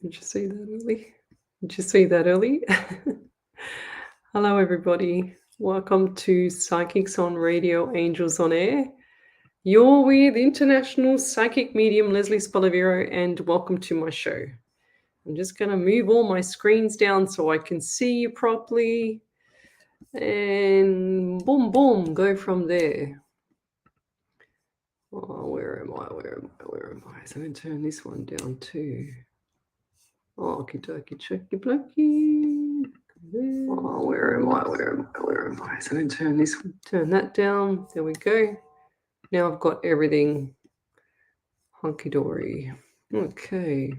Did you see that early? Did you see that early? Hello, everybody. Welcome to Psychics on Radio, Angels on Air. You're with International Psychic Medium Lesley Spaliviero, and welcome to my show. I'm just going to move all my screens down so I can see you properly. And boom, boom, go from there. Oh, where am I? So I'm going to turn this one down too. Oh, okie dokie, checky blocky. Oh, where am I? So I'm going to turn that down. There we go. Now I've got everything hunky-dory. Okay.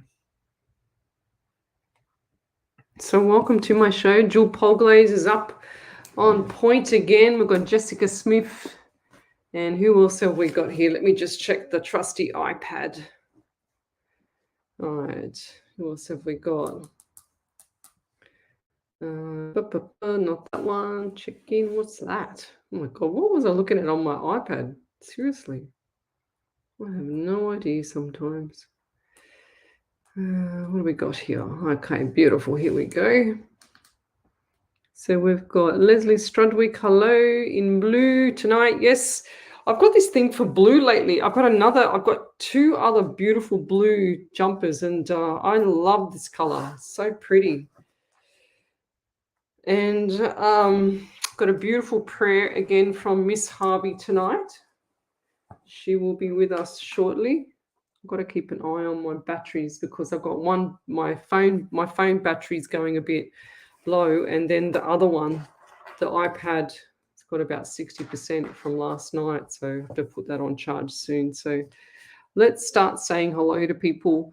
So welcome to my show. Jewel Polglaze is up on point again. We've got Jessica Smith. And who else have we got here? Let me just check the trusty iPad. All right. Who else have we got? Not that one. Check in. What's that? Oh my God, what was I looking at on my iPad? Seriously. I have no idea sometimes. What do we got here? Okay, beautiful. Here we go. So we've got Leslie Strudwick. Hello in blue tonight. Yes, I've got this thing for blue lately. I've got two other beautiful blue jumpers, and I love this color. So pretty. And got a beautiful prayer again from Miss Harvey tonight. She will be with us shortly. I've got to keep an eye on my batteries because I've got my phone battery's going a bit low, and then the other one, the iPad, it's got about 60% from last night, so I have to put that on charge soon. So let's start saying hello to people.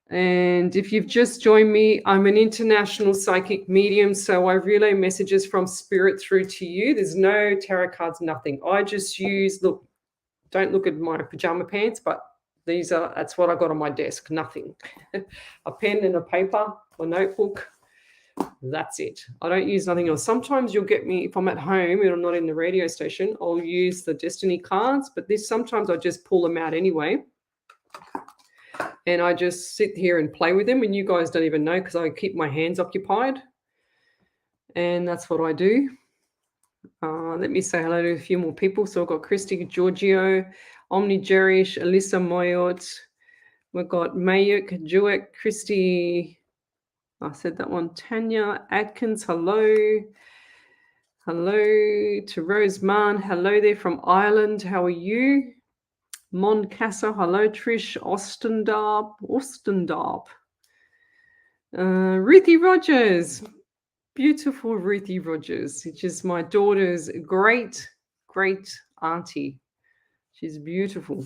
And if you've just joined me, I'm an international psychic medium, so I relay messages from spirit through to you. There's no tarot cards, nothing. I just use, don't look at my pajama pants, but that's what I got on my desk, nothing. A pen and a paper, a notebook, that's it. I don't use nothing else. Sometimes you'll get me, if I'm at home and I'm not in the radio station, I'll use the destiny cards, but sometimes I just pull them out anyway. And I just sit here and play with them, and you guys don't even know because I keep my hands occupied. And that's what I do. Let me say hello to a few more people. So I've got Christy Giorgio, Omni Jerish, Alyssa Moyot. We've got Mayuk, Jewek, Christy. I said that one. Tanya Atkins, hello. Hello to Rose Mann. Hello there from Ireland. How are you? Mon Casa, hello. Trish Ostendarp. Ruthie Rogers. Beautiful Ruthie Rogers, which is my daughter's great auntie. She's beautiful.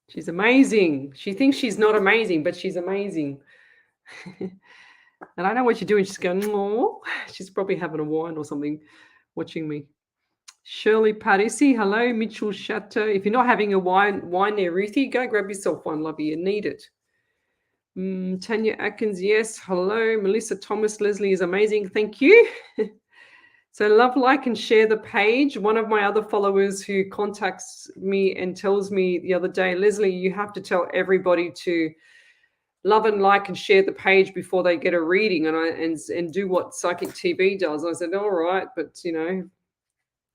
She's amazing. She thinks she's not amazing, but she's amazing. And I know what you're doing. She's going, oh, she's probably having a wine or something watching me. Shirley Parisi, hello. Mitchell Shatter. If you're not having a wine there, Ruthie, go grab yourself one, lovey. You need it. Tanya Atkins, yes. Hello. Melissa Thomas, Leslie is amazing. Thank you. So love, like, and share the page. One of my other followers who contacts me and tells me the other day, Leslie, you have to tell everybody to love and like and share the page before they get a reading and do what Psychic TV does. And I said, all right, but,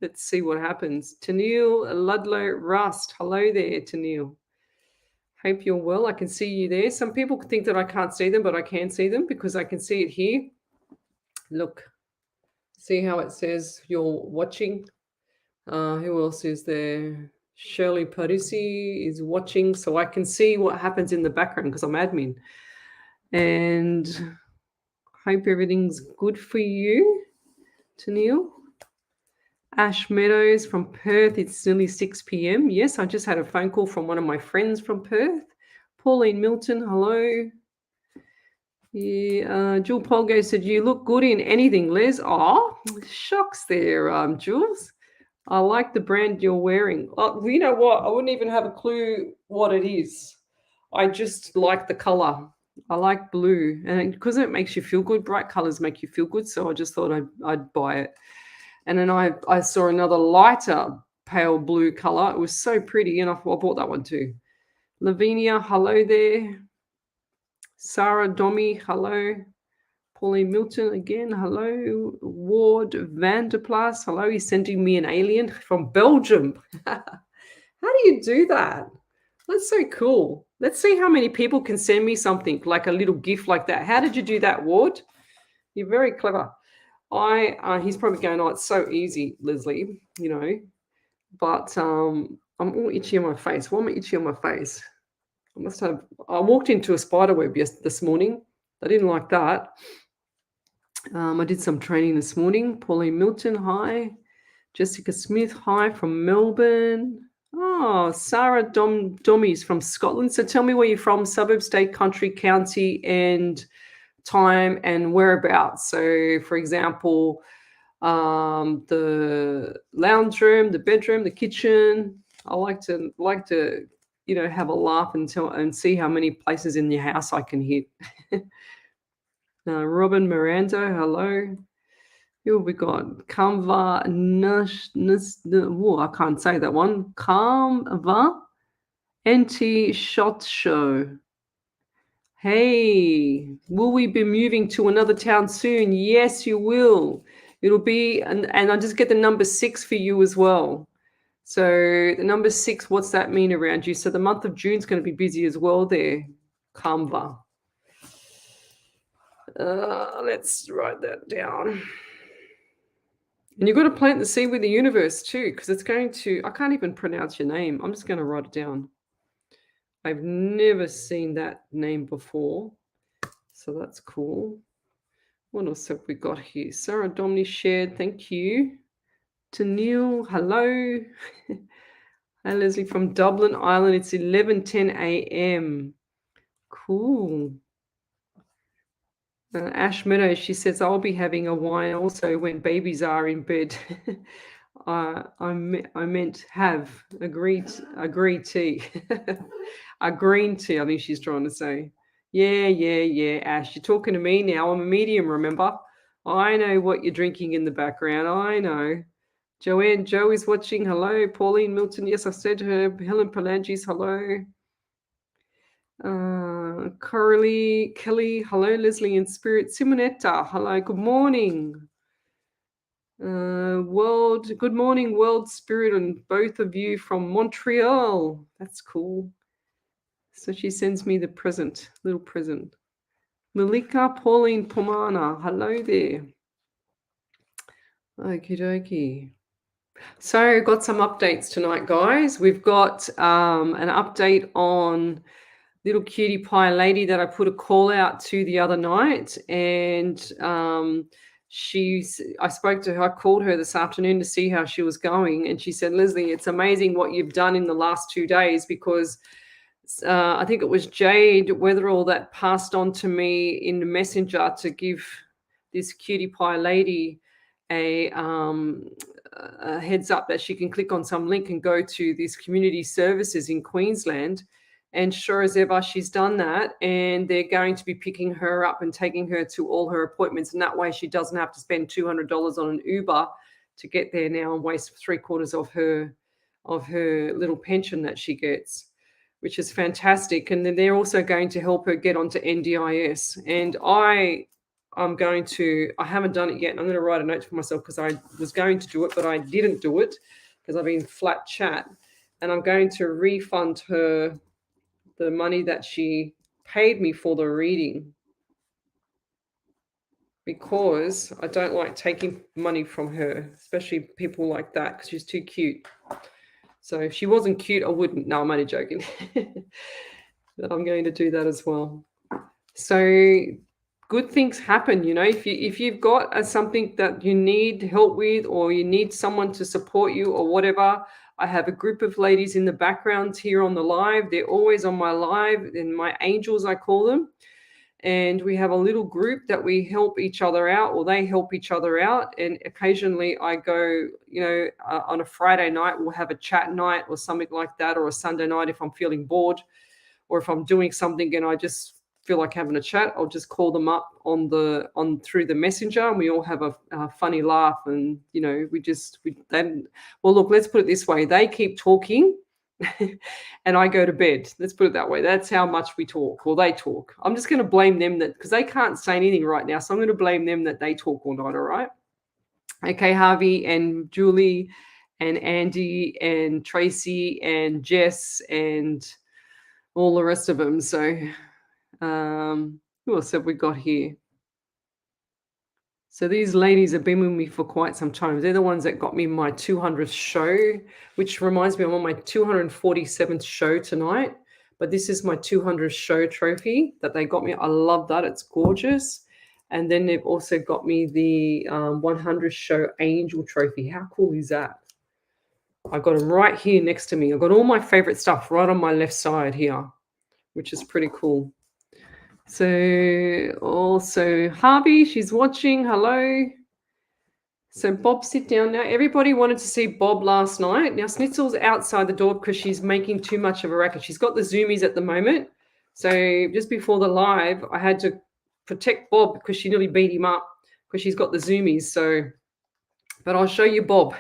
let's see what happens. Tennille Ludlow Rust. Hello there, Tennille. Hope you're well. I can see you there. Some people think that I can't see them, but I can see them because I can see it here. Look, see how it says you're watching? Who else is there? Shirley Parisi is watching, so I can see what happens in the background because I'm admin. And hope everything's good for you, Tennille. Ash Meadows from Perth, it's nearly 6 p.m. Yes, I just had a phone call from one of my friends from Perth. Pauline Milton, hello. Yeah, Jewel Polgo said, you look good in anything, Les. Oh, shocks there, Jules. I like the brand you're wearing. Oh, you know what? I wouldn't even have a clue what it is. I just like the color. I like blue. And because it makes you feel good, bright colors make you feel good. So I just thought I'd buy it. And then I saw another lighter pale blue color. It was so pretty, and I bought that one too. Lavinia, hello there. Sarah Domi, hello. Pauline Milton again, hello. Ward Vanderplas, hello. He's sending me an alien from Belgium. How do you do that? That's so cool. Let's see how many people can send me something like a little gift like that. How did you do that, Ward? You're very clever. He's probably going, oh, it's so easy, Lesley, But I'm all itchy on my face. Why am I itchy on my face? I walked into a spider web this morning. I didn't like that. I did some training this morning. Pauline Milton, hi. Jessica Smith, hi from Melbourne. Oh, Sarah Dommy's from Scotland. So tell me where you're from, suburb, state, country, county, and time and whereabouts. So, for example, the lounge room, the bedroom, the kitchen. I like to have a laugh and see how many places in your house I can hit. Robin Miranda, hello. Who have we got? Kamva I can't say that one. Kamva NT Shot Show. Hey, will we be moving to another town soon? Yes, you will. It'll be, and I'll just get the number 6 for you as well. So the number 6, what's that mean around you? So the month of June is going to be busy as well there, Kamva. Let's write that down. And you've got to plant the seed with the universe too, because it's going to, I can't even pronounce your name. I'm just going to write it down. I've never seen that name before. So that's cool. What else have we got here? Sarah Domney shared. Thank you. To Neil, hello. Hi, Lesley from Dublin, Ireland. It's 11:10 a.m. Cool. Ash Meadows, she says, I'll be having a wine also when babies are in bed. I meant have a green tea. A green tea, I think she's trying to say. Yeah, Ash, you're talking to me now. I'm a medium, remember? I know what you're drinking in the background. I know. Joanne, Joe is watching. Hello. Pauline Milton, yes, I said her. Helen Palangis, hello. Curly, Kelly, hello, Lesley in spirit. Simonetta, hello, good morning. Good morning, World Spirit, and both of you from Montreal. That's cool. So she sends me the little present. Malika Pauline Pomana, hello there. Okie dokie. So got some updates tonight, guys. We've got an update on little cutie pie lady that I put a call out to the other night, and I spoke to her. I called her this afternoon to see how she was going, and she said, Lesley, it's amazing what you've done in the last 2 days, because I think it was Jade Weatherall that passed on to me in the messenger to give this cutie pie lady a heads up that she can click on some link and go to these community services in Queensland. And sure as ever, she's done that, and they're going to be picking her up and taking her to all her appointments. And that way she doesn't have to spend $200 on an Uber to get there now and waste 3/4 of her little pension that she gets, which is fantastic. And then they're also going to help her get onto NDIS. And I haven't done it yet. And I'm going to write a note for myself, because I was going to do it, but I didn't do it because I've been flat chat. And I'm going to refund her the money that she paid me for the reading, because I don't like taking money from her, especially people like that, because she's too cute. So if she wasn't cute, I wouldn't. No, I'm only joking. But I'm going to do that as well. So good things happen, if you've got something that you need help with, or you need someone to support you or whatever. I have a group of ladies in the background here on the live. They're always on my live, and my angels, I call them. And we have a little group that we help each other out, or they help each other out. And occasionally I go, on a Friday night, we'll have a chat night or something like that, or a Sunday night if I'm feeling bored, or if I'm doing something and I just feel like having a chat, I'll just call them up through the messenger, and we all have a funny laugh. And look, let's put it this way: they keep talking, and I go to bed. Let's put it that way. That's how much we talk, or they talk. I'm just going to blame them that because they can't say anything right now. So I'm going to blame them that they talk all night. All right. Okay, Harvey and Julie and Andy and Tracy and Jess and all the rest of them. So who else have we got here? So these ladies have been with me for quite some time. They're the ones that got me my 200th show, which reminds me I'm on my 247th show tonight. But this is my 200th show trophy that they got me. I love that. It's gorgeous. And then they've also got me the 100th show angel trophy. How cool is that? I got them right here next to me. I've got all my favorite stuff right on my left side here, which is pretty cool. So also Harvey, she's watching. Hello. So Bob, sit down now. Everybody wanted to see Bob last night. Now Snitzel's outside the door because she's making too much of a racket. She's got the zoomies at the moment. So just before the live, I had to protect Bob because she nearly beat him up because she's got the zoomies. So, but I'll show you Bob.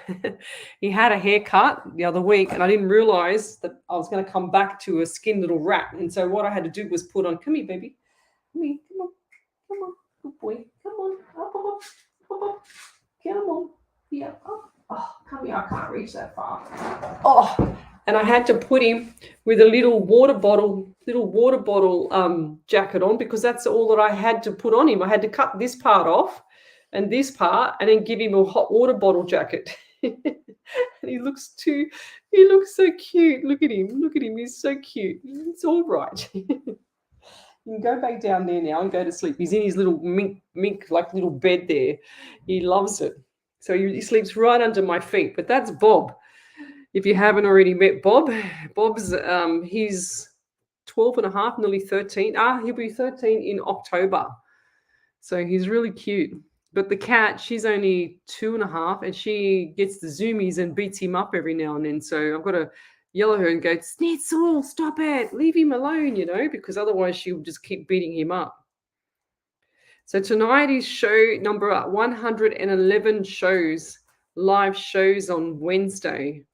He had a haircut the other week and I didn't realize that I was going to come back to a skin little rat. And so what I had to do was put on, come here, baby. Come here, come on, good boy. Come on, up. Come on, here, up. Oh, come here, I can't reach that far. Oh, and I had to put him with a little water bottle jacket on because that's all that I had to put on him. I had to cut this part off and this part and then give him a hot water bottle jacket. And he looks so cute. Look at him, he's so cute. It's all right. You can go back down there now and go to sleep. He's in his little mink like little bed there. He loves it. So he sleeps right under my feet. But that's Bob. If you haven't already met Bob, Bob's he's 12 and a half, nearly 13. He'll be 13 in October. So he's really cute. But the cat, she's only 2.5 and she gets the zoomies and beats him up every now and then. So I've got to yell at her and go, Snitzel, stop it, leave him alone, because otherwise she'll just keep beating him up. So tonight is show number 111 shows, live shows on Wednesday,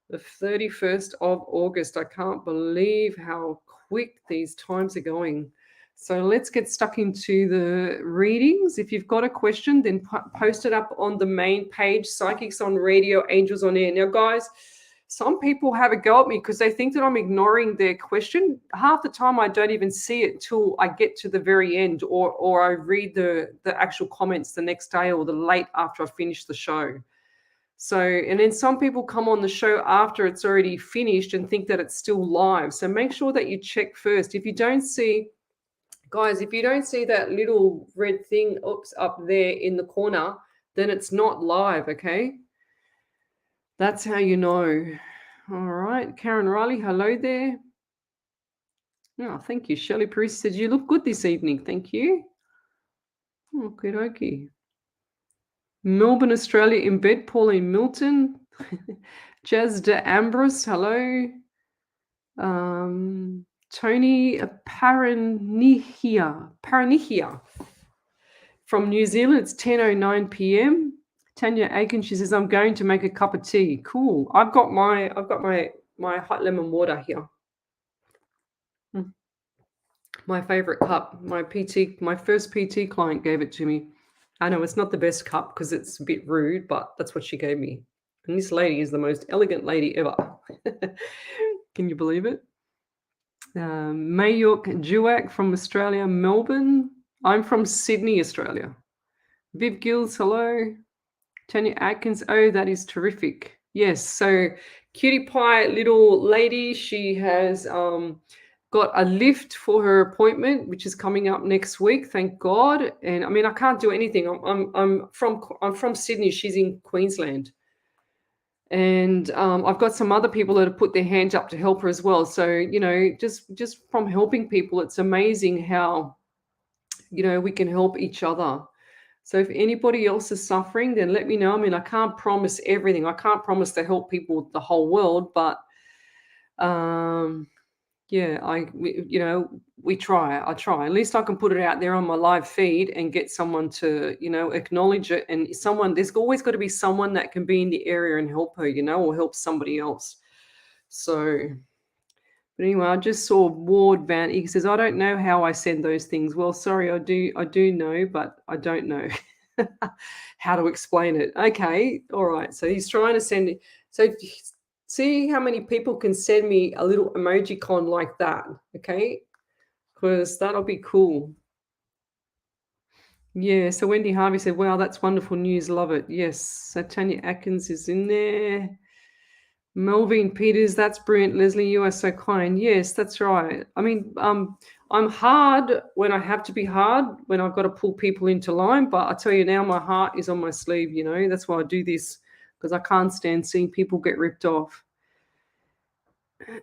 the 31st of August. I can't believe how quick these times are going. So let's get stuck into the readings. If you've got a question, then post it up on the main page, Psychics on Radio, Angels on Air. Now, guys, some people have a go at me because they think that I'm ignoring their question. Half the time I don't even see it till I get to the very end or I read the actual comments the next day or the late after I finish the show. So, and then some people come on the show after it's already finished and think that it's still live. So make sure that you check first. If you don't see, guys, if you don't see that little red thing up there in the corner, then it's not live, okay? That's how you know. All right. Karen Riley, hello there. Oh, thank you. Shelley Priest said, you look good this evening. Thank you. Okay, okay. Melbourne, Australia in bed. Pauline Milton. Jazz de Ambrose, hello. Tony Paranihia from New Zealand. It's 10:09 p.m. Tanya Aiken, she says, I'm going to make a cup of tea. Cool. I've got my hot lemon water here. My favorite cup. My first PT client gave it to me. I know it's not the best cup because it's a bit rude, but that's what she gave me. And this lady is the most elegant lady ever. Can you believe it? Mayuk Juak from Australia, Melbourne. I'm from Sydney, Australia. Viv Gills, hello. Tanya Atkins, oh, that is terrific. Yes, so cutie pie little lady, she has got a lift for her appointment, which is coming up next week, thank God. And I mean, I can't do anything. I'm from Sydney. She's in Queensland. And I've got some other people that have put their hands up to help her as well. So, just from helping people, it's amazing how, we can help each other. So if anybody else is suffering, then let me know. I mean, I can't promise everything. I can't promise to help people the whole world, but we try. I try. At least I can put it out there on my live feed and get someone to, acknowledge it. And there's always got to be someone that can be in the area and help her, or help somebody else. So, but anyway, I just saw Ward Van. He says, "I don't know how I send those things." Well, sorry, I do know, but I don't know how to explain it. Okay, all right. So he's trying to send it. So see how many people can send me a little emoji con like that. Okay, because that'll be cool. Yeah, so Wendy Harvey said, "Wow, that's wonderful news. Love it." Yes, so Tanya Atkins is in there. Melvin Peters, that's brilliant. Leslie, you are so kind. Yes, that's right. I mean, I'm hard when I have to be hard, when I've got to pull people into line. But I tell you now, my heart is on my sleeve. That's why I do this, because I can't stand seeing people get ripped off.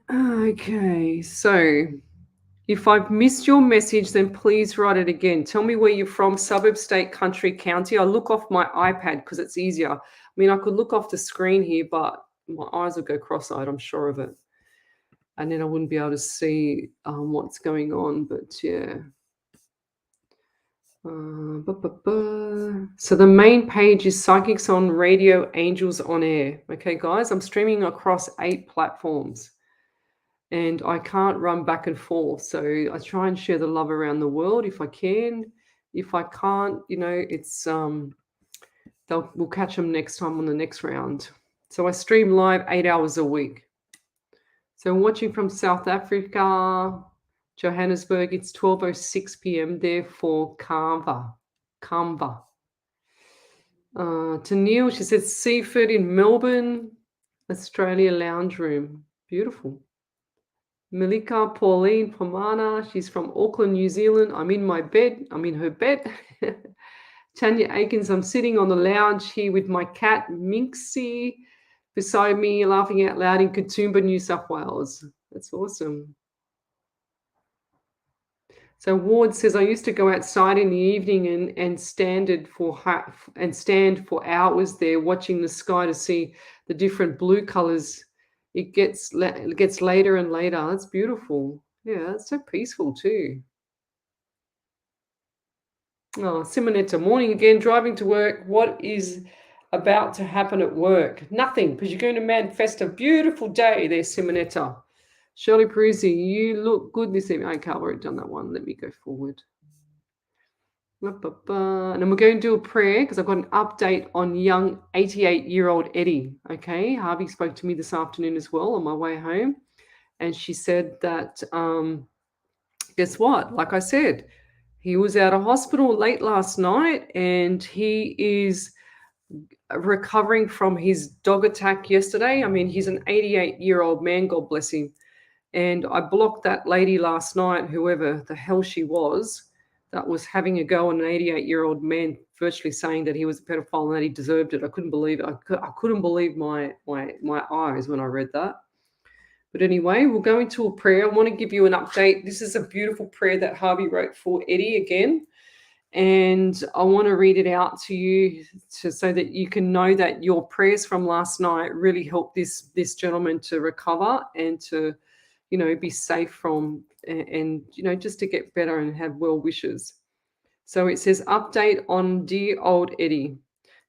Okay, so if I've missed your message, then please write it again. Tell me where you're from, suburb, state, country, county. I look off my iPad because it's easier. I mean, I could look off the screen here, but my eyes would go cross-eyed, I'm sure of it. And then I wouldn't be able to see what's going on, but yeah. So the main page is Psychics on Radio, Angels on Air. Okay, guys, I'm streaming across 8 platforms. And I can't run back and forth. So I try and share the love around the world if I can. If I can't, it's we'll catch them next time on the next round. So I stream live 8 hours a week. So watching from South Africa, Johannesburg, it's 12:06 p.m. there for Canva. To Neil, she said Seaford in Melbourne, Australia lounge room. Beautiful. Malika Pauline Pomana, she's from Auckland, New Zealand. I'm in her bed. Tanya Aikens, I'm sitting on the lounge here with my cat Minxie beside me, laughing out loud in Katoomba, New South Wales. That's awesome. So Ward says, I used to go outside in the evening and stand for hours there watching the sky to see the different blue colors. It gets later and later. That's beautiful. Yeah, it's so peaceful too. Oh, Simonetta, morning again, driving to work. What is about to happen at work? Nothing, because you're going to manifest a beautiful day there, Simonetta. Shirley Peruzzi, you look good this evening. Okay, I've already done that one. Let me go forward. And then we're going to do a prayer because I've got an update on young 88-year-old Eddie. Okay, Harvey spoke to me this afternoon as well on my way home. And she said that, guess what? Like I said, he was out of hospital late last night and he is recovering from his dog attack yesterday. I mean, he's an 88-year-old man, God bless him. And I blocked that lady last night, whoever the hell she was, that was having a go on an 88-year-old man, virtually saying that he was a pedophile and that he deserved it. I couldn't believe it. I couldn't believe my eyes when I read that. But anyway, we'll go into a prayer. I want to give you an update. This is a beautiful prayer that Harvey wrote for Eddie again. And I want to read it out to you so that you can know that your prayers from last night really helped this gentleman to recover and to, be safe from and just to get better and have well wishes. So it says, update on dear old Eddie.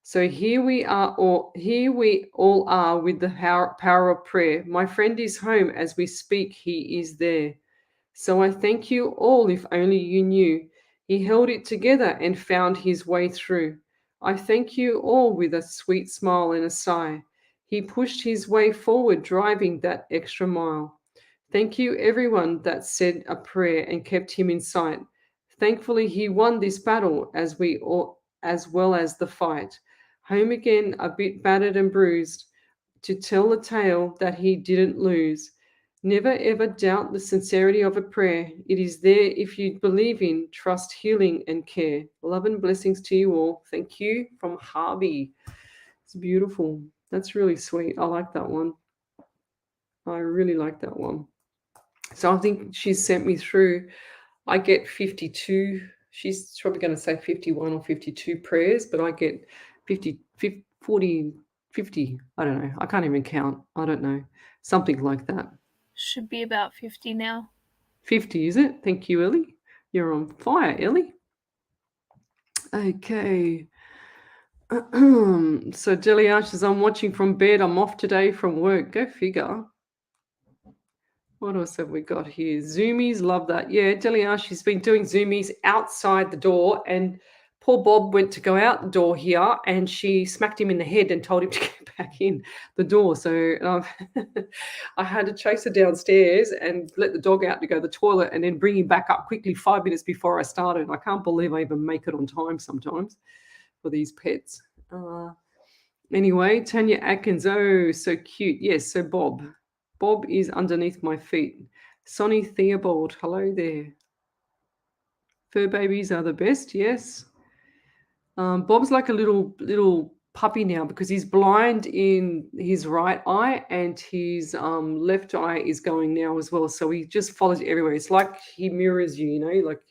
So here we all are with the power of prayer. My friend is home as we speak. He is there. So I thank you all. If only you knew. He held it together and found his way through. I thank you all with a sweet smile and a sigh. He pushed his way forward, driving that extra mile. Thank you, everyone that said a prayer and kept him in sight. Thankfully, he won this battle as well as the fight. Home again, a bit battered and bruised, to tell the tale that he didn't lose. Never ever doubt the sincerity of a prayer. It is there if you believe in, trust, healing, and care. Love and blessings to you all. Thank you from Harvey. It's beautiful. That's really sweet. I like that one. I really like that one. So I think she's sent me through. I get 52. She's probably going to say 51 or 52 prayers, but I get 50, 40, 50. I don't know. I can't even count. I don't know. Something like that. Should be about 50 now. 50, is it? Thank you, Ellie. You're on fire, Ellie. Okay. So Delia says, I'm watching from bed. I'm off today from work. Go figure. What else have we got here? Zoomies, love that. Yeah, Delia, she's been doing zoomies outside the door, and poor Bob went to go out the door here, and she smacked him in the head and told him to get back in the door. So I had to chase her downstairs and let the dog out to go to the toilet, and then bring him back up quickly 5 minutes before I started. I can't believe I even make it on time sometimes for these pets. Anyway, Tanya Atkins, oh, so cute. Yes, so Bob. Bob is underneath my feet. Sonny Theobald, hello there. Fur babies are the best, yes. Bob's like a little puppy now because he's blind in his right eye, and his left eye is going now as well. So he just follows you everywhere. It's like he mirrors you, like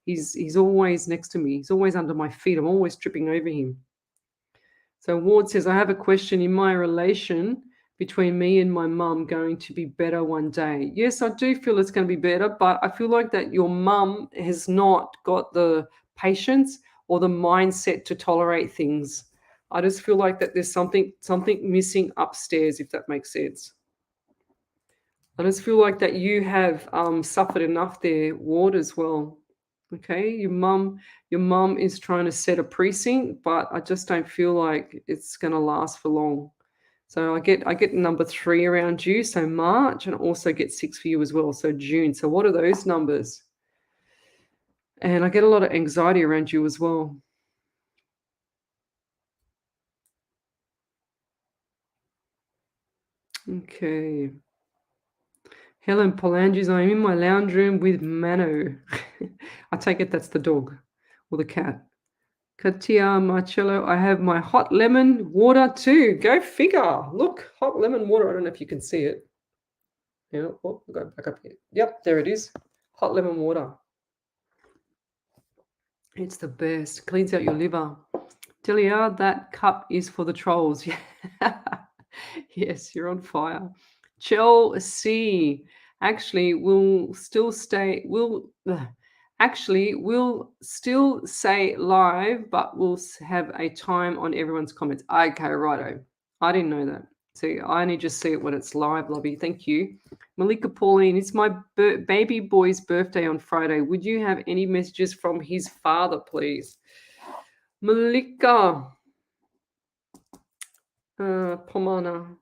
he's always next to me. He's always under my feet. I'm always tripping over him. So Ward says, I have a question. In my relation between me and my mum going to be better one day? Yes, I do feel it's going to be better, but I feel like that your mum has not got the patience or the mindset to tolerate things. I just feel like that there's something missing upstairs, if that makes sense. I just feel like that you have suffered enough there, Ward, as well. Okay, your mum is trying to set a precinct, but I just don't feel like it's going to last for long. So I get number 3 around you, so March, and also get 6 for you as well, so June. So what are those numbers? And I get a lot of anxiety around you as well. Okay. Helen Polanges, I'm in my lounge room with Mano. I take it that's the dog or the cat. Katia Marcello, I have my hot lemon water too. Go figure. Look, hot lemon water. I don't know if you can see it. Yeah, oh, go back up here. Yep, there it is. Hot lemon water. It's the best. Cleans out your liver. Delia, that cup is for the trolls. Yes, you're on fire. Chelsea, actually, we'll still say live, but we'll have a time on everyone's comments. Okay, righto. I didn't know that. See, I only just see it when it's live, Lobby. Thank you. Malika Pauline, it's my baby boy's birthday on Friday. Would you have any messages from his father, please? Malika. Pomana.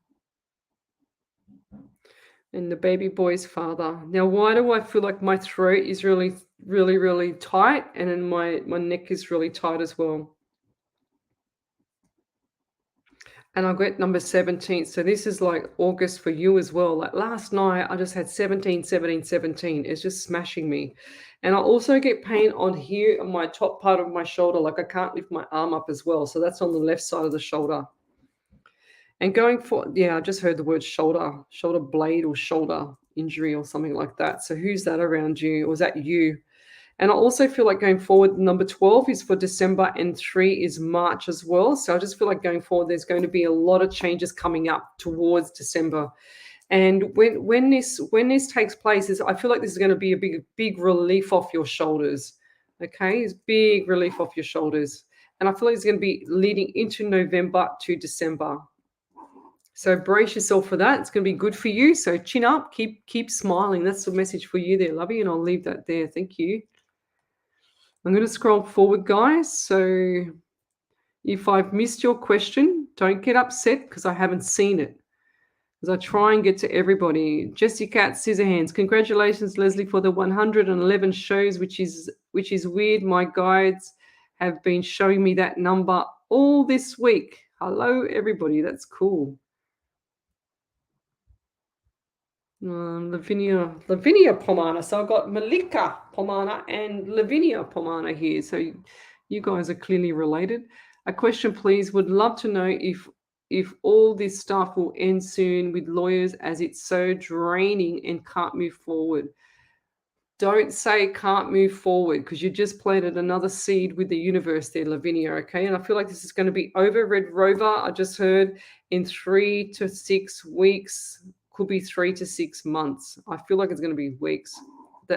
And the baby boy's father. Now, why do I feel like my throat is really, really, really tight, and then my neck is really tight as well? And I got number 17. So this is like August for you as well. Like last night, I just had 17, 17, 17. It's just smashing me. And I also get pain on here on my top part of my shoulder. Like I can't lift my arm up as well. So that's on the left side of the shoulder. And going forward, yeah, I just heard the word shoulder blade or shoulder injury or something like that. So who's that around you? Or is that you? And I also feel like going forward, number 12 is for December and 3 is March as well. So I just feel like going forward, there's going to be a lot of changes coming up towards December. And when this takes place, I feel like this is going to be a big relief off your shoulders. Okay, it's big relief off your shoulders. And I feel like it's going to be leading into November to December. So brace yourself for that. It's going to be good for you. So chin up, keep smiling. That's the message for you there, lovey. And I'll leave that there. Thank you. I'm going to scroll forward, guys. So if I've missed your question, don't get upset because I haven't seen it. Because I try and get to everybody. Jessica at Scissorhands. Congratulations, Lesley, for the 111 shows, which is weird. My guides have been showing me that number all this week. Hello, everybody. That's cool. Lavinia Pomana. So I've got Malika Pomana and Lavinia Pomana here. So you guys are clearly related. A question, please. Would love to know if all this stuff will end soon with lawyers, as it's so draining and can't move forward. Don't say can't move forward, because you just planted another seed with the universe there, Lavinia, okay? And I feel like this is going to be over. Red Rover, I just heard, in 3 to 6 weeks, could be 3 to 6 months. I feel like it's going to be weeks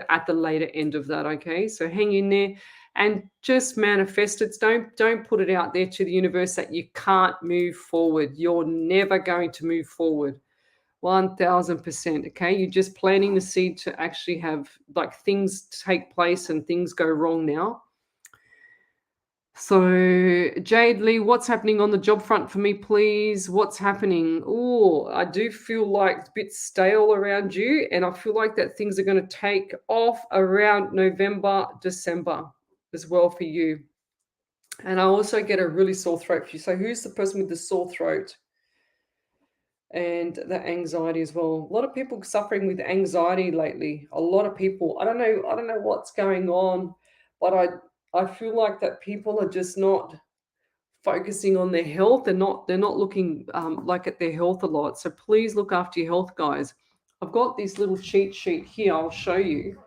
at the later end of that, okay? So hang in there and just manifest it. Don't put it out there to the universe that you can't move forward. You're never going to move forward. 1000%. Okay. You're just planting the seed to actually have like things take place and things go wrong now. So, Jade Lee, what's happening on the job front for me, please? What's happening? Oh, I do feel like it's a bit stale around you, and I feel like that things are going to take off around November, December as well for you. And I also get a really sore throat for you. So, who's the person with the sore throat and the anxiety as well? A lot of people suffering with anxiety lately. A lot of people. I don't know what's going on, but I feel like that people are just not focusing on their health. They're not looking like at their health a lot. So please look after your health, guys. I've got this little cheat sheet here. I'll show you.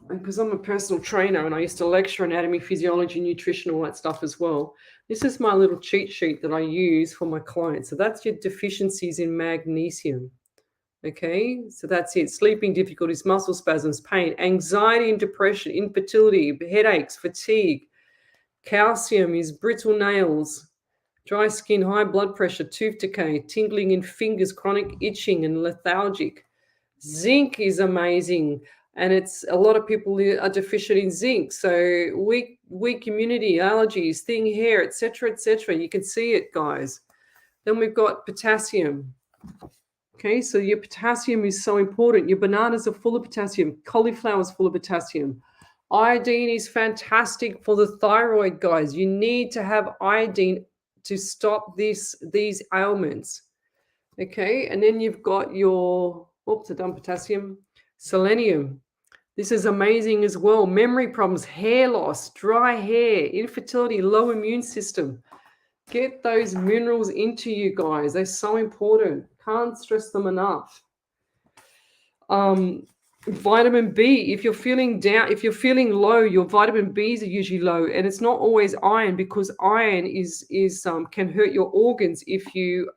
Because I'm a personal trainer and I used to lecture anatomy, physiology, nutrition, all that stuff as well. This is my little cheat sheet that I use for my clients. So that's your deficiencies in magnesium. Okay, so that's it. Sleeping difficulties, muscle spasms, pain, anxiety and depression, infertility, headaches, fatigue. Calcium is brittle nails, dry skin, high blood pressure, tooth decay, tingling in fingers, chronic itching and lethargic. Zinc is amazing, and it's a lot of people are deficient in zinc. So weak immunity, allergies, thin hair, etc., etc. You can see it, guys. Then we've got potassium. Okay, so your potassium is so important. Your bananas are full of potassium. Cauliflower is full of potassium. Iodine is fantastic for the thyroid, guys. You need to have iodine to stop these ailments. Okay, and then you've got your, oops, I done potassium, selenium. This is amazing as well. Memory problems, hair loss, dry hair, infertility, low immune system. Get those minerals into you, guys. They're so important. Can't stress them enough. Vitamin B, if you're feeling down, if you're feeling low, your vitamin B's are usually low, and it's not always iron, because iron is can hurt your organs if you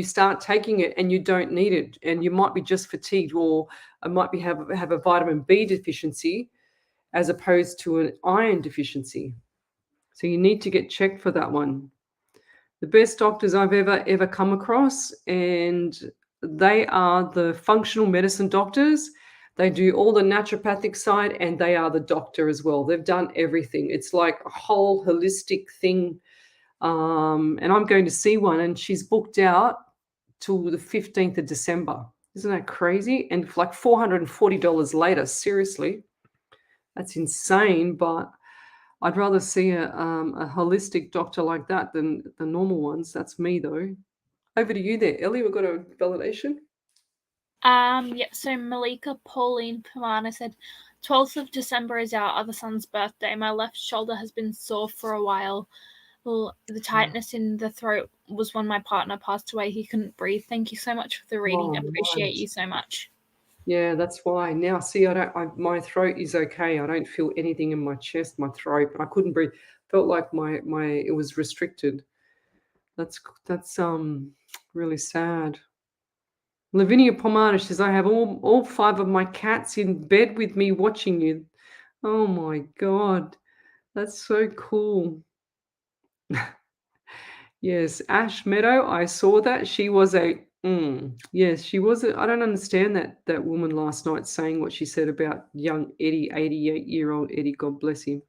start taking it and you don't need it, and you might be just fatigued, or might be have a vitamin B deficiency as opposed to an iron deficiency. So you need to get checked for that one. The best doctors I've ever come across, and they are the functional medicine doctors. They do all the naturopathic side, and they are the doctor as well. They've done everything. It's like a whole holistic thing. And I'm going to see one, and she's booked out till the 15th of December. Isn't that crazy? And like $440 later. Seriously, that's insane. But I'd rather see a holistic doctor like that than the normal ones. That's me, though. Over to you there, Ellie. We've got a validation. Yeah, so Malika Pauline Pamana said, 12th of December is our other son's birthday. My left shoulder has been sore for a while. Well, the tightness in the throat was when my partner passed away. He couldn't breathe. Thank you so much for the reading. Appreciate you so much. Yeah, that's why. Now, see, my throat is okay. I don't feel anything in my chest, my throat, but I couldn't breathe. Felt like it was restricted. That's really sad. Lavinia Pomada says, I have all 5 of my cats in bed with me watching you. Oh my God. That's so cool. Yes, Ash Meadow, I saw that. She was yes, she was I don't understand that woman last night saying what she said about young Eddie, 88-year-old Eddie, God bless him.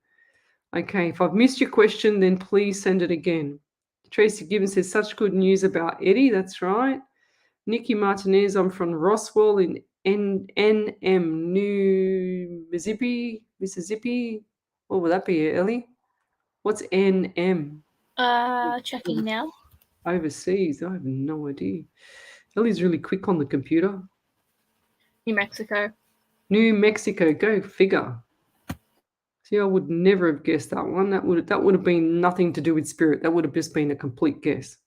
Okay, if I've missed your question, then please send it again. Tracy Gibbons says, such good news about Eddie. That's right. Nikki Martinez, I'm from Roswell in NM, New Mississippi. What would that be, Ellie? What's NM? Checking now. Overseas. I have no idea. Ellie's really quick on the computer. New Mexico. New Mexico. Go figure. See, I would never have guessed that one. That would have been nothing to do with spirit. That would have just been a complete guess.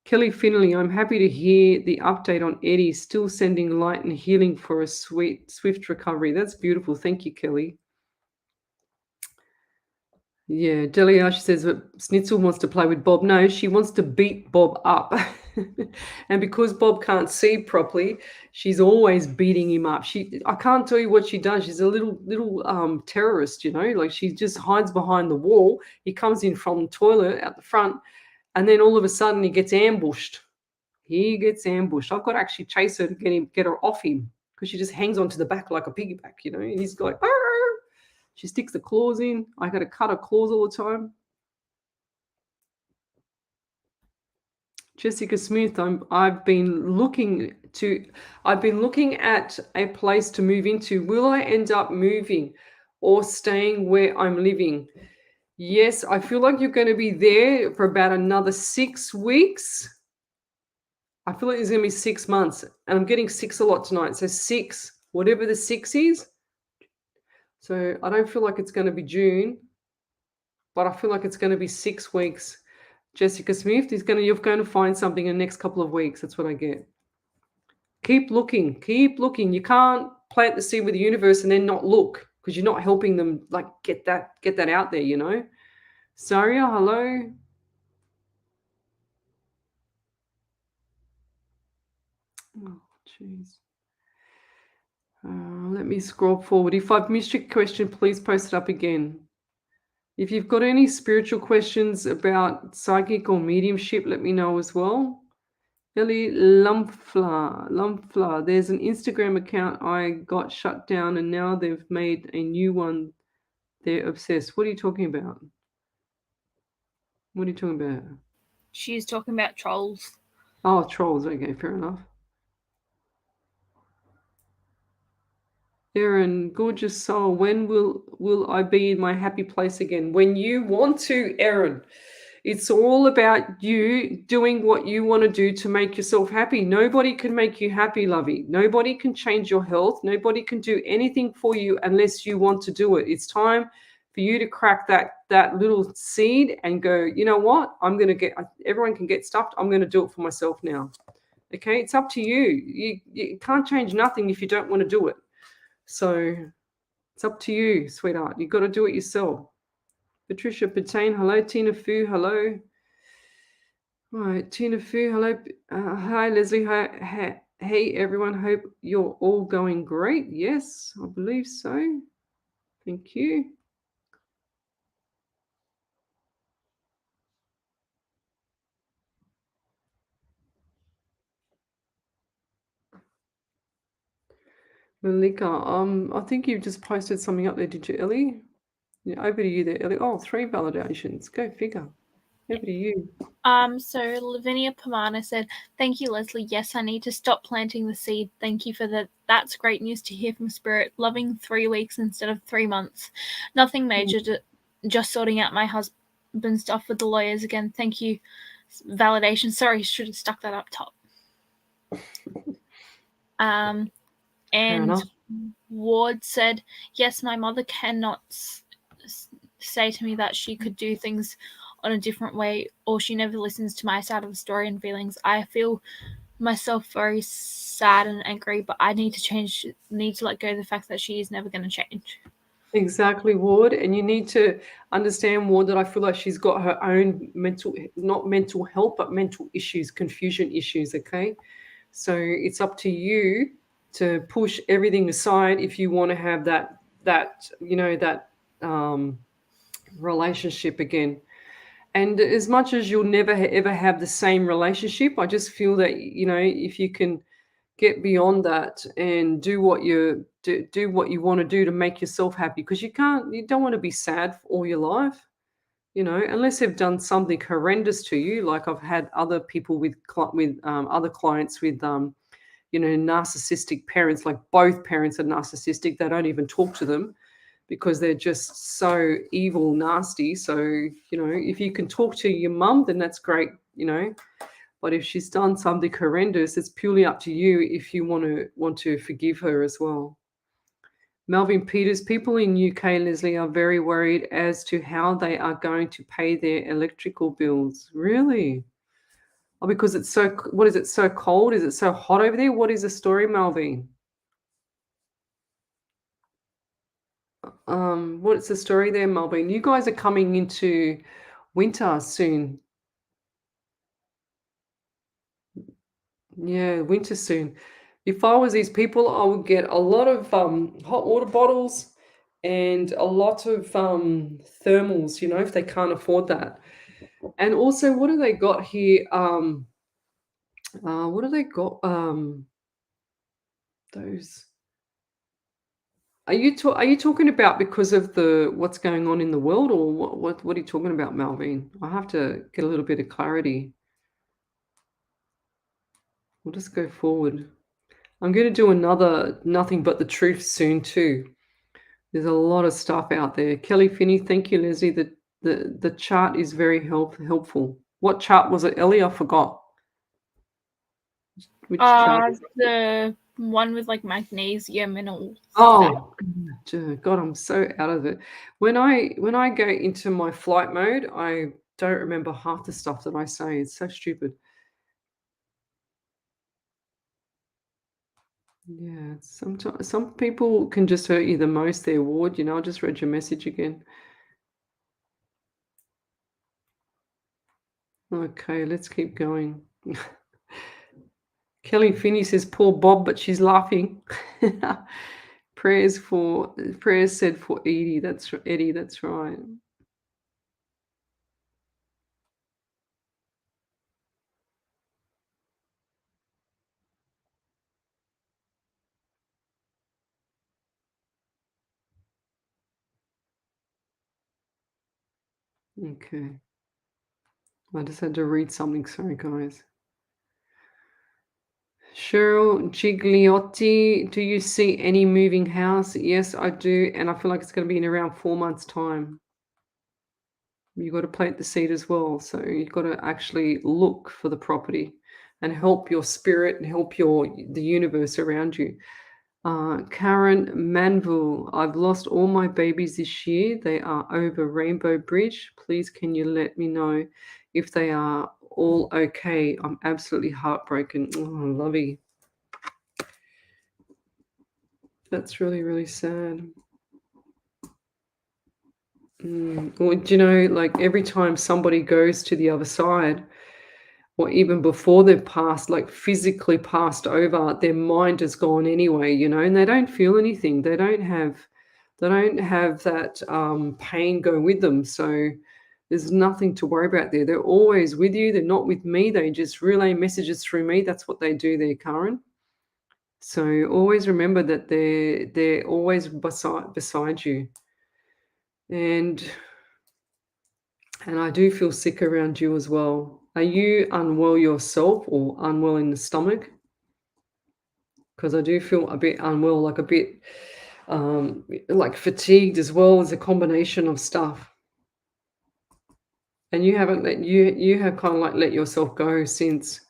Kelly Finley, I'm happy to hear the update on Eddie. Still sending light and healing for a swift recovery. That's beautiful. Thank you, Kelly. Yeah, Delia, she says that Snitzel wants to play with Bob. No, she wants to beat Bob up. And because Bob can't see properly, she's always beating him up. I can't tell you what she does. She's a little terrorist, like she just hides behind the wall. He comes in from the toilet out the front, and then all of a sudden he gets ambushed. he gets ambushed. I've got to actually chase her to get her off him because she just hangs onto the back like a piggyback, you know. And he's like, "Arr!" She sticks the claws in. I got to cut her claws all the time. Jessica Smith, I've been looking at a place to move into. Will I end up moving or staying where I'm living? Yes, I feel like you're going to be there for about another 6 weeks. I feel like it's going to be 6 months, and I'm getting 6 a lot tonight. So 6, whatever the 6 is. So I don't feel like it's going to be June, but I feel like it's going to be 6 weeks. Jessica Smith you're going to find something in the next couple of weeks. That's what I get. Keep looking. You can't plant the seed with the universe and then not look because you're not helping them like get that out there, you know. Saria, hello. Oh, jeez. Let me scroll forward. If I've missed your question, please post it up again. If you've got any spiritual questions about psychic or mediumship, let me know as well. Ellie Lumpfla. There's an Instagram account I got shut down and now they've made a new one. They're obsessed. What are you talking about? She's talking about trolls. Oh, trolls. Okay, fair enough. Erin, gorgeous soul. When will I be in my happy place again? When you want to, Erin. It's all about you doing what you want to do to make yourself happy. Nobody can make you happy, lovey. Nobody can change your health. Nobody can do anything for you unless you want to do it. It's time for you to crack that little seed and go, you know what? Everyone can get stuffed. I'm going to do it for myself now. Okay, it's up to you. You can't change nothing if you don't want to do it. So it's up to you, sweetheart. You've got to do it yourself. Patricia Patain, hello. Tina Fu, hello. All right, Tina Fu, hello. Hi, Leslie. Hi, hey, everyone. Hope you're all going great. Yes, I believe so. Thank you. Malika, I think you just posted something up there, did you, Ellie? Yeah, over to you there, Ellie. Oh, 3 validations. Go figure. Over to you. So Lavinia Pomana said, "Thank you, Leslie. Yes, I need to stop planting the seed. Thank you for that. That's great news to hear from Spirit. Loving 3 weeks instead of 3 months. Nothing major, just sorting out my husband's stuff with the lawyers again. Thank you. Validation. Sorry, should have stuck that up top." And Ward said, "Yes, my mother cannot say to me that she could do things on a different way, or she never listens to my side of the story and feelings. I feel myself very sad and angry, but I need to let go of the fact that she is never going to change." Exactly, Ward. And you need to understand, Ward, that I feel like she's got her own not mental health, but mental issues, confusion issues, okay? So it's up to you to push everything aside if you want to have that relationship again. And as much as you'll never ever have the same relationship, I just feel that, if you can get beyond that and do what you want to do to make yourself happy, because you don't want to be sad for all your life, unless they've done something horrendous to you. Like I've had other people with other clients with narcissistic parents, like both parents are narcissistic. They don't even talk to them because they're just so evil, nasty. So, if you can talk to your mum, then that's great, But if she's done something horrendous, it's purely up to you if you want to forgive her as well. Melvin Peters, people in UK, Leslie, are very worried as to how they are going to pay their electrical bills. Really? Oh, because it's so cold? Is it so hot over there? What is the story, Melvin? What's the story there, Melvin? You guys are coming into winter soon. Yeah, winter soon. If I was these people, I would get a lot of hot water bottles and a lot of thermals, if they can't afford that. And also, what do they got here? What do they got? Those. Are you talking about because of the what's going on in the world, or what are you talking about, Malvine? I have to get a little bit of clarity. We'll just go forward. I'm going to do another Nothing But the Truth soon too. There's a lot of stuff out there. Kelly Finney, thank you, Leslie. The chart is very helpful. What chart was it, Ellie? I forgot. Which chart? The one with like magnesium and all. Oh, God, I'm so out of it. When I go into my flight mode, I don't remember half the stuff that I say. It's so stupid. Yeah, sometimes some people can just hurt you the most. Their ward, I just read your message again. Okay, let's keep going. Kelly Finney says, "Poor Bob," but she's laughing. Prayers said for Edie. That's Eddie. That's right. Okay. I just had to read something. Sorry, guys. Cheryl Gigliotti, do you see any moving house? Yes, I do, and I feel like it's going to be in around 4 months' time. You've got to plant the seed as well, so you've got to actually look for the property and help your spirit and help the universe around you. Karen Manville, I've lost all my babies this year. They are over Rainbow Bridge. Please, can you let me know if they are all okay? I'm absolutely heartbroken. Oh, lovey. That's really, really sad. Well, do you know, like every time somebody goes to the other side, or even before they've passed, like physically passed over, their mind has gone anyway, and they don't feel anything. They don't have that pain go with them. So there's nothing to worry about there. They're always with you. They're not with me. They just relay messages through me. That's what they do there, Karen. So always remember that they're always beside you. And I do feel sick around you as well. Are you unwell yourself or unwell in the stomach? Because I do feel a bit unwell, like a bit like fatigued as well as a combination of stuff. And you have kind of like let yourself go since.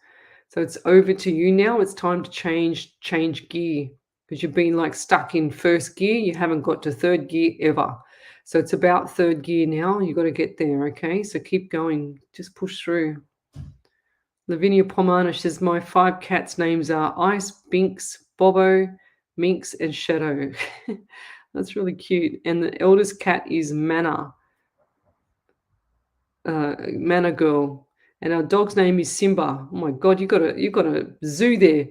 So it's over to you now. It's time to change gear because you've been like stuck in first gear. You haven't got to third gear ever. So it's about third gear now. You got to get there. Okay. So keep going. Just push through. Lavinia Pomana says, my 5 cats' names are Ice, Binks, Bobo, Minx, and Shadow. That's really cute. And the eldest cat is Mana Girl. And our dog's name is Simba. Oh my God, you got a zoo there.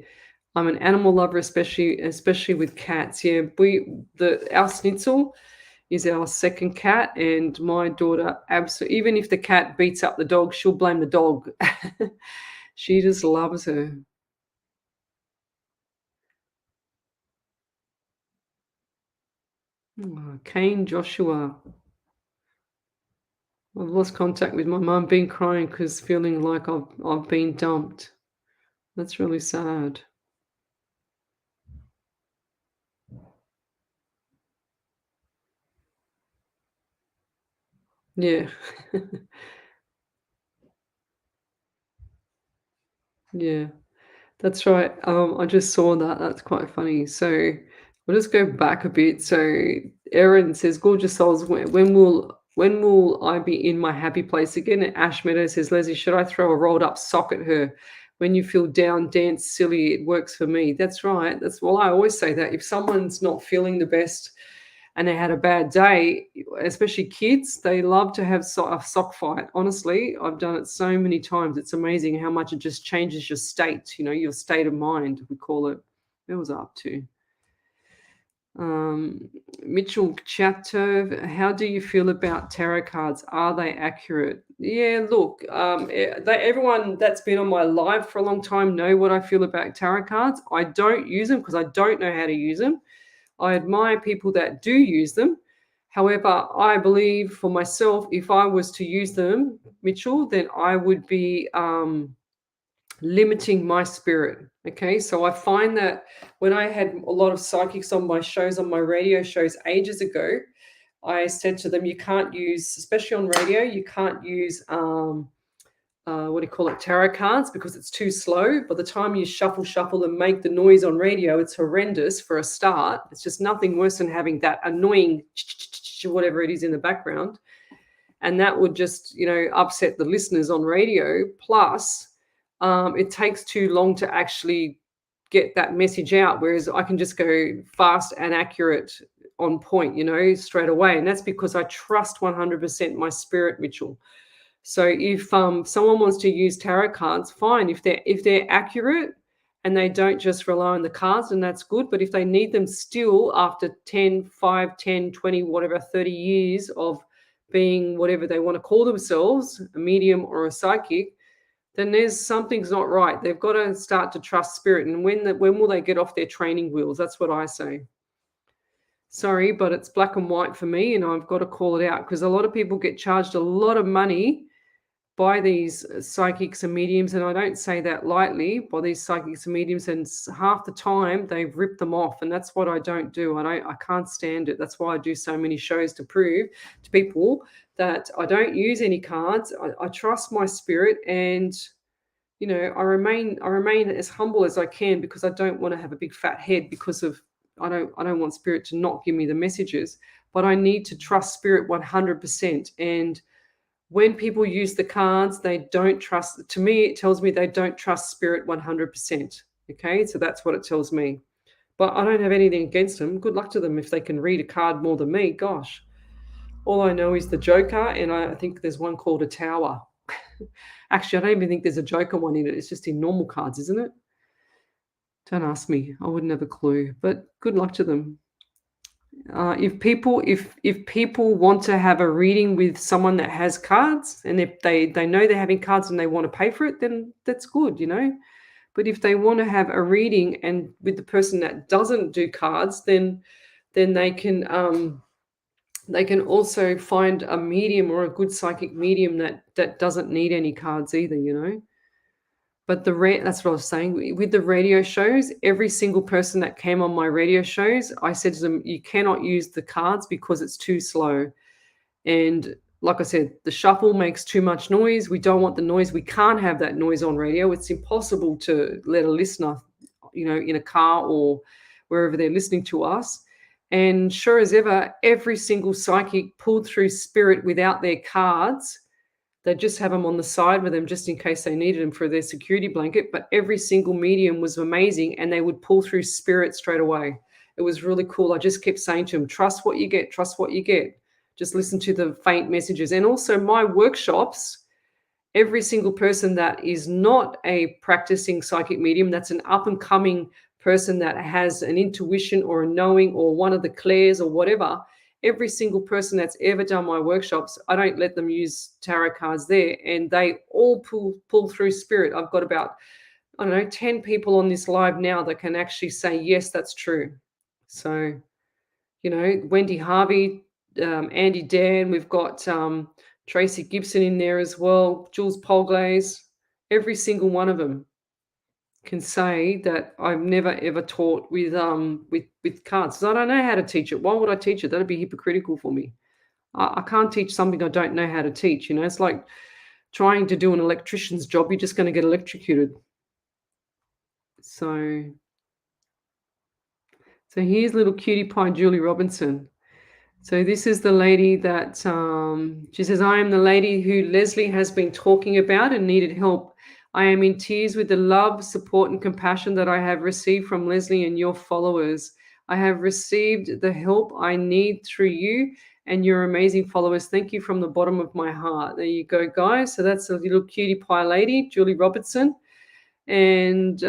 I'm an animal lover, especially with cats. Yeah, our Schnitzel is our second cat, and my daughter absolutely. Even if the cat beats up the dog, she'll blame the dog. She just loves her. Oh, Kane Joshua. I've lost contact with my mum. Been crying because feeling like I've been dumped. That's really sad. Yeah. Yeah. That's right. I just saw that. That's quite funny. So we'll just go back a bit. So Erin says, "Gorgeous souls, when will I be in my happy place again?" And Ash Meadow says, "Leslie, should I throw a rolled up sock at her? When you feel down, dance silly. It works for me." That's right. I always say that if someone's not feeling the best and they had a bad day, especially kids, they love to have a sock fight. Honestly, I've done it so many times. It's amazing how much it just changes your state, your state of mind, we call it. Where was I up to? Mitchell Chatov, how do you feel about tarot cards? Are they accurate? Yeah, look, everyone that's been on my live for a long time know what I feel about tarot cards. I don't use them because I don't know how to use them. I admire people that do use them. However, I believe for myself, if I was to use them, Mitchell, then I would be limiting my spirit. Okay, so I find that when I had a lot of psychics on my shows, on my radio shows ages ago, I said to them, you can't use, especially on radio, you can't use what do you call it, tarot cards, because it's too slow. By the time you shuffle and make the noise on radio, it's horrendous for a start. It's just nothing worse than having that annoying whatever it is in the background. And that would just, upset the listeners on radio. Plus, it takes too long to actually get that message out, whereas I can just go fast and accurate on point, straight away. And that's because I trust 100% my spirit, Mitchell. So if someone wants to use tarot cards, fine. If they're accurate and they don't just rely on the cards, then that's good. But if they need them still after 5, 10, 20, whatever, 30 years of being whatever they want to call themselves, a medium or a psychic, then there's something's not right. They've got to start to trust spirit. And when will they get off their training wheels? That's what I say. Sorry, but it's black and white for me, and I've got to call it out, because a lot of people get charged a lot of money by these psychics and mediums, and I don't say that lightly, by these psychics and mediums, and half the time they've ripped them off, and that's what I don't do. I can't stand it. That's why I do so many shows, to prove to people that I don't use any cards. I trust my spirit, and I remain as humble as I can, because I don't want to have a big fat head, because of I don't want spirit to not give me the messages, but I need to trust spirit 100%. And when people use the cards, they don't trust. To me, it tells me they don't trust spirit 100%. Okay, so that's what it tells me. But I don't have anything against them. Good luck to them if they can read a card more than me. Gosh, all I know is the Joker, and I think there's one called a Tower. Actually, I don't even think there's a Joker one in it. It's just in normal cards, isn't it? Don't ask me. I wouldn't have a clue. But good luck to them. If people want to have a reading with someone that has cards, and if they know they're having cards and they want to pay for it, then that's good, But if they want to have a reading and with the person that doesn't do cards, then they can also find a medium or a good psychic medium that doesn't need any cards either, But that's what I was saying. With the radio shows, every single person that came on my radio shows, I said to them, you cannot use the cards because it's too slow. And like I said, the shuffle makes too much noise. We don't want the noise. We can't have that noise on radio. It's impossible to let a listener, in a car or wherever they're listening to us. And sure as ever, every single psychic pulled through spirit without their cards. They just have them on the side with them just in case they needed them for their security blanket. But every single medium was amazing, and they would pull through spirit straight away. It was really cool. I just kept saying to them, trust what you get, trust what you get. Just listen to the faint messages. And also my workshops, every single person that is not a practicing psychic medium, that's an up and coming person that has an intuition or a knowing or one of the clairs or whatever, every single person that's ever done my workshops, I don't let them use tarot cards there, and they all pull through spirit. I've got about, 10 people on this live now that can actually say, yes, that's true. So, Wendy Harvey, Andy Dan, we've got Tracy Gibson in there as well, Jules Polglaze, every single one of them can say that I've never ever taught with cards. So I don't know how to teach it. Why would I teach it? That'd be hypocritical for me. I can't teach something I don't know how to teach. It's like trying to do an electrician's job. You're just going to get electrocuted. So here's little cutie pie Julie Robinson. So this is the lady that she says, I am the lady who Lesley has been talking about and needed help. I am in tears with the love, support, and compassion that I have received from Lesley and your followers. I have received the help I need through you and your amazing followers. Thank you from the bottom of my heart. There you go, guys. So that's a little cutie pie lady, Julie Robertson. And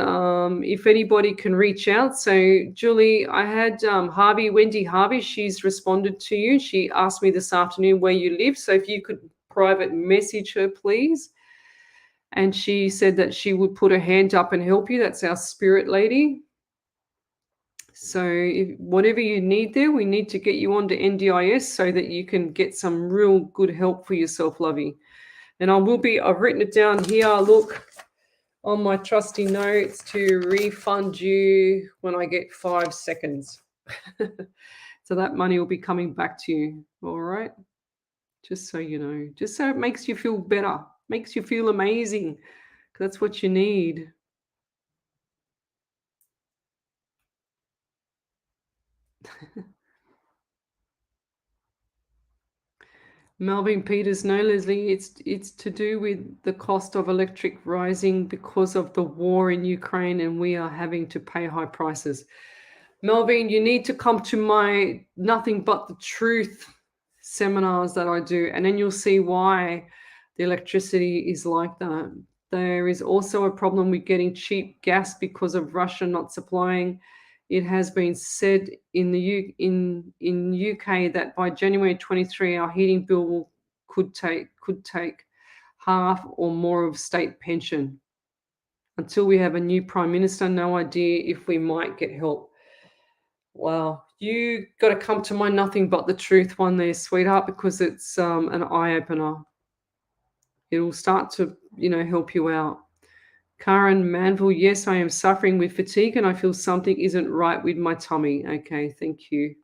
if anybody can reach out. So, Julie, I had Wendy Harvey, she's responded to you. She asked me this afternoon where you live. So, if you could private message her, please. And she said that she would put her hand up and help you. That's our spirit lady. So, whatever you need there, we need to get you onto NDIS so that you can get some real good help for yourself, lovey. And I've written it down here. Look, on my trusty notes to refund you when I get 5 seconds. So that money will be coming back to you. All right. Just so you know, just so it makes you feel better, makes you feel amazing. That's what you need. Melvin Peters, no, Leslie, it's to do with the cost of electric rising because of the war in Ukraine, and we are having to pay high prices. Melvin, you need to come to my Nothing But the Truth seminars that I do, and then you'll see why the electricity is like that. There is also a problem with getting cheap gas because of Russia not supplying. It has been said in the in UK that by January 23, our heating bill could take half or more of state pension. Until we have a new prime minister, no idea if we might get help. Wow, you got to come to my Nothing But the Truth one there, sweetheart, because it's an eye opener. It'll start to, help you out. Karen Manville, yes, I am suffering with fatigue and I feel something isn't right with my tummy. Okay, thank you.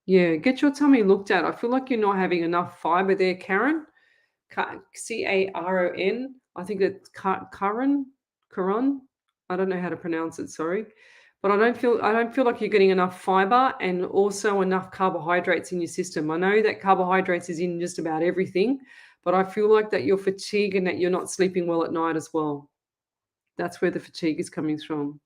Yeah, get your tummy looked at. I feel like you're not having enough fiber there, Karen. Caron. I think it's Karen. I don't know how to pronounce it. Sorry, but I don't feel like you're getting enough fiber and also enough carbohydrates in your system. I know that carbohydrates is in just about everything, but I feel like that you're fatigued and that you're not sleeping well at night as well. That's where the fatigue is coming from.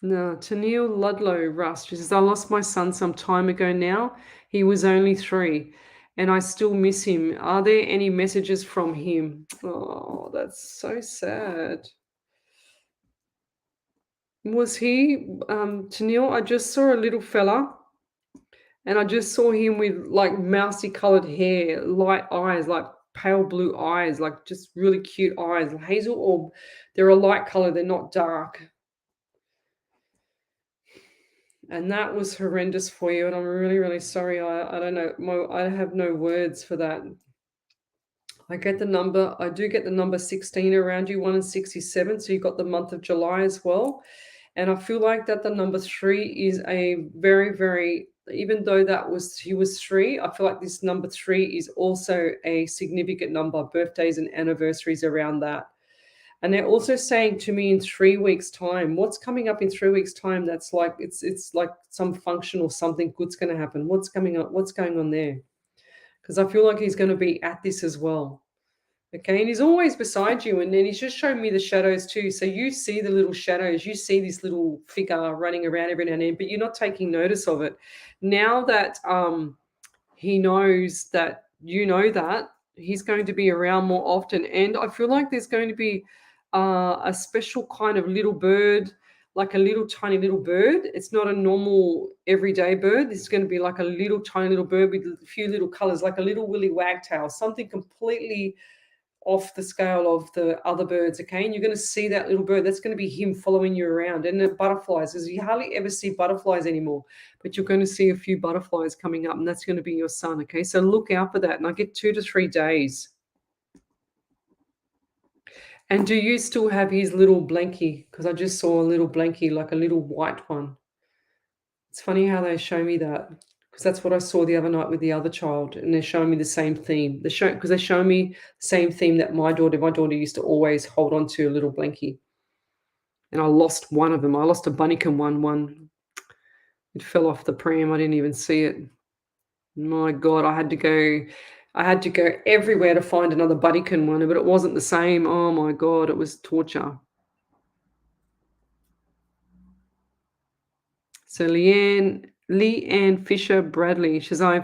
No, Tennille Ludlow Rust. She says, I lost my son some time ago now. He was only 3 and I still miss him. Are there any messages from him? Oh, that's so sad. Was he, Tennille? I just saw a little fella and I just saw him with like mousy colored hair, light eyes, like pale blue eyes, like just really cute eyes. Hazel, or they're a light color, they're not dark. And that was horrendous for you, and I'm really, really sorry. I don't know. I have no words for that. I do get the number 16 around you, 1 and 67. So you got the month of July as well. And I feel like that the number 3 is a very, very, even though he was 3, I feel like this number 3 is also a significant number, birthdays and anniversaries around that. And they're also saying to me in 3 weeks' time, what's coming up in 3 weeks' time? That's like it's like some function or something good's going to happen. What's coming up? What's going on there? Because I feel like he's going to be at this as well. Okay, and he's always beside you, and then he's just showing me the shadows too. So you see the little shadows, you see this little figure running around every now and then, but you're not taking notice of it. Now that he knows that you know that, he's going to be around more often, and I feel like there's going to be a special kind of little bird, like a little tiny little bird. It's not a normal everyday bird. This is going to be like a little tiny little bird with a few little colors, like a little willy wagtail, something completely off the scale of the other birds. Okay, and you're going to see that little bird. That's going to be him following you around. And the butterflies, because you hardly ever see butterflies anymore, but you're going to see a few butterflies coming up, and that's going to be your son. Okay, so look out for that. And I get 2 to 3 days. And do you still have his little blankie? Because I just saw a little blankie, like a little white one. It's funny how they show me that, because that's what I saw the other night with the other child, and they're showing me the same theme. Because they show me the same theme that my daughter used to always hold on to, a little blankie. And I lost one of them. I lost a bunnykin one. It fell off the pram. I didn't even see it. My God, I had to go everywhere to find another bunnykin one, but it wasn't the same. Oh my God, it was torture. So Leanne Lee Ann Fisher Bradley. She says,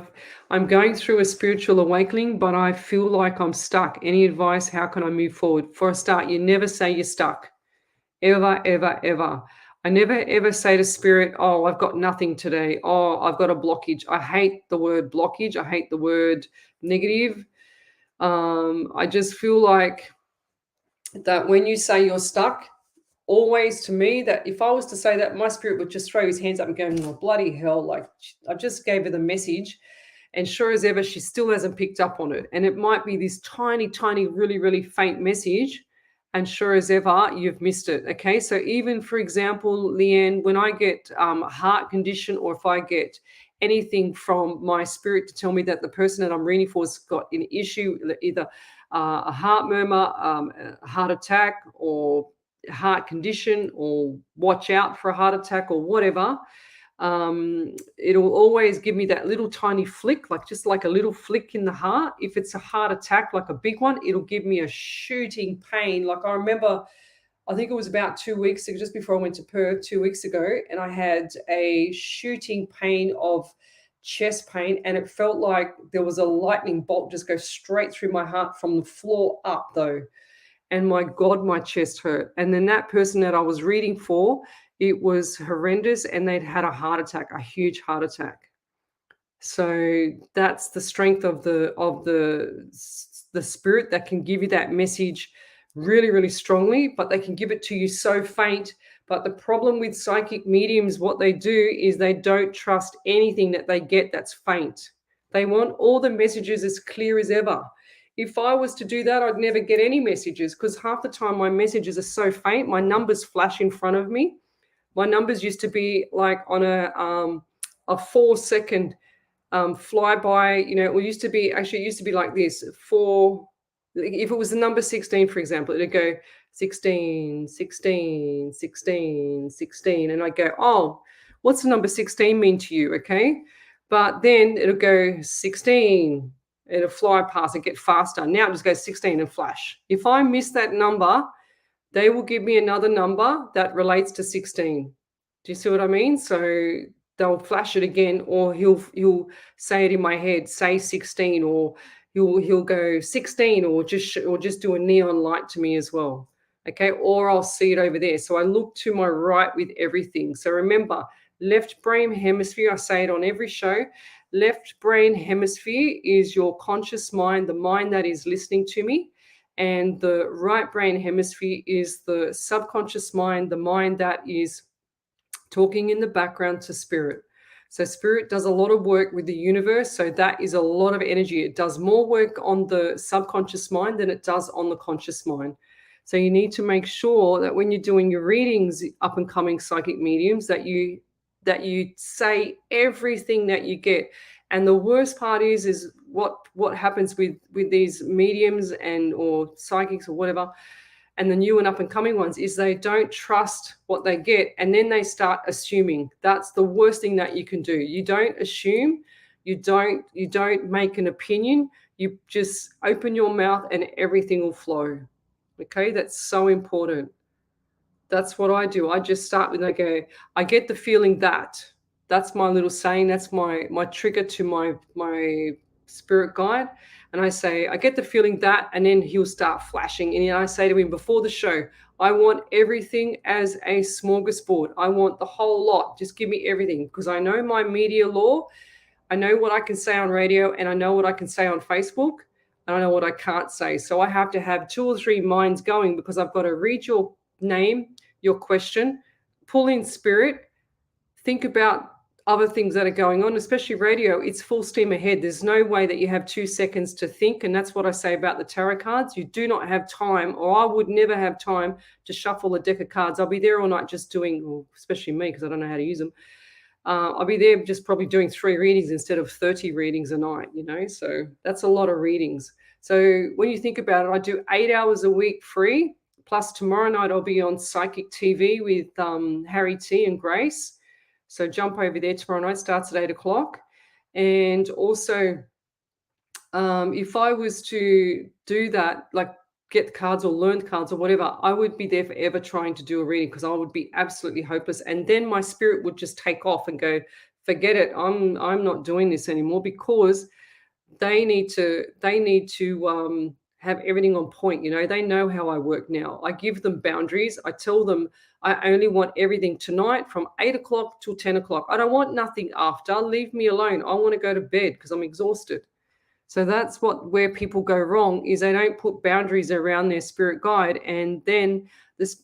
I'm going through a spiritual awakening, but I feel like I'm stuck. Any advice? How can I move forward? For a start, you never say you're stuck. Ever, ever, ever. I never, ever say to spirit, oh, I've got nothing today. Oh, I've got a blockage. I hate the word blockage. I hate the word negative. I just feel like that when you say you're stuck, always to me, that if I was to say that, my spirit would just throw his hands up and go, oh, bloody hell, like I just gave her the message. And sure as ever, she still hasn't picked up on it. And it might be this tiny, tiny, really, really faint message. And sure as ever, you've missed it. Okay. So even, for example, Leanne, when I get a heart condition, or if I get anything from my spirit to tell me that the person that I'm reading for has got an issue, either a heart murmur, a heart attack, or heart condition, or watch out for a heart attack, or whatever, it'll always give me that little tiny flick, like just like a little flick in the heart. If it's a heart attack, like a big one, it'll give me a shooting pain. Like I remember, I think it was about 2 weeks ago, just before I went to Perth 2 weeks ago, and I had a shooting pain of chest pain, and it felt like there was a lightning bolt just go straight through my heart from the floor up, though. And my God, my chest hurt. And then that person that I was reading for, it was horrendous, and they'd had a heart attack, a huge heart attack. So that's the strength of the spirit that can give you that message really, really strongly, but they can give it to you so faint. But the problem with psychic mediums, what they do is they don't trust anything that they get that's faint. They want all the messages as clear as ever. If I was to do that, I'd never get any messages, because half the time my messages are so faint, my numbers flash in front of me. My numbers used to be like on a 4-second flyby. It used to be like this. If it was the number 16, for example, it'd go 16, 16, 16, 16. And I go, oh, what's the number 16 mean to you? Okay. But then it'll go 16. It'll fly past and get faster. Now it just goes 16 and flash. If I miss that number, they will give me another number that relates to 16. Do you see what I mean? So they'll flash it again, or he'll say it in my head, say 16, or he'll go 16, or just do a neon light to me as well. Okay, or I'll see it over there. So I look to my right with everything. So remember, left brain hemisphere, I say it on every show. Left brain hemisphere is your conscious mind, the mind that is listening to me. And the right brain hemisphere is the subconscious mind, the mind that is talking in the background to spirit. So spirit does a lot of work with the universe. So that is a lot of energy. It does more work on the subconscious mind than it does on the conscious mind. So you need to make sure that when you're doing your readings, up and coming psychic mediums, that you say everything that you get. And the worst part is what happens with these mediums or psychics or whatever, and the new and up and coming ones, is they don't trust what they get, and then they start assuming. That's the worst thing that you can do. You don't assume, you don't make an opinion, you just open your mouth and everything will flow. Okay, that's so important. That's what I do. I just start with, I get the feeling that's my little saying, that's my trigger to my spirit guide. And I say, I get the feeling that, and then he'll start flashing. And I say to him before the show, I want everything as a smorgasbord. I want the whole lot. Just give me everything, because I know my media law. I know what I can say on radio, and I know what I can say on Facebook, and I know what I can't say. So I have to have 2 or 3 minds going, because I've got to read your name, your question, pull in spirit, think about other things that are going on, especially radio. It's full steam ahead. There's no way that you have 2 seconds to think. And that's what I say about the tarot cards. You do not have time, or I would never have time to shuffle a deck of cards. I'll be there all night just doing, especially me, because I don't know how to use them. I'll be there just probably doing 3 readings instead of 30 readings a night, so that's a lot of readings. So when you think about it, I do 8 hours a week free, plus tomorrow night I'll be on Psychic TV with Harry T and Grace. So jump over there tomorrow night, starts at 8 o'clock. And also, if I was to do that, like get cards or learn cards or whatever, I would be there forever trying to do a reading, because I would be absolutely hopeless. And then my spirit would just take off and go, forget it. I'm not doing this anymore, because they need to have everything on point. They know how I work now. I give them boundaries. I tell them I only want everything tonight from 8 o'clock till 10 o'clock. I don't want nothing after. Leave me alone. I want to go to bed because I'm exhausted. So that's where people go wrong, is they don't put boundaries around their spirit guide, and then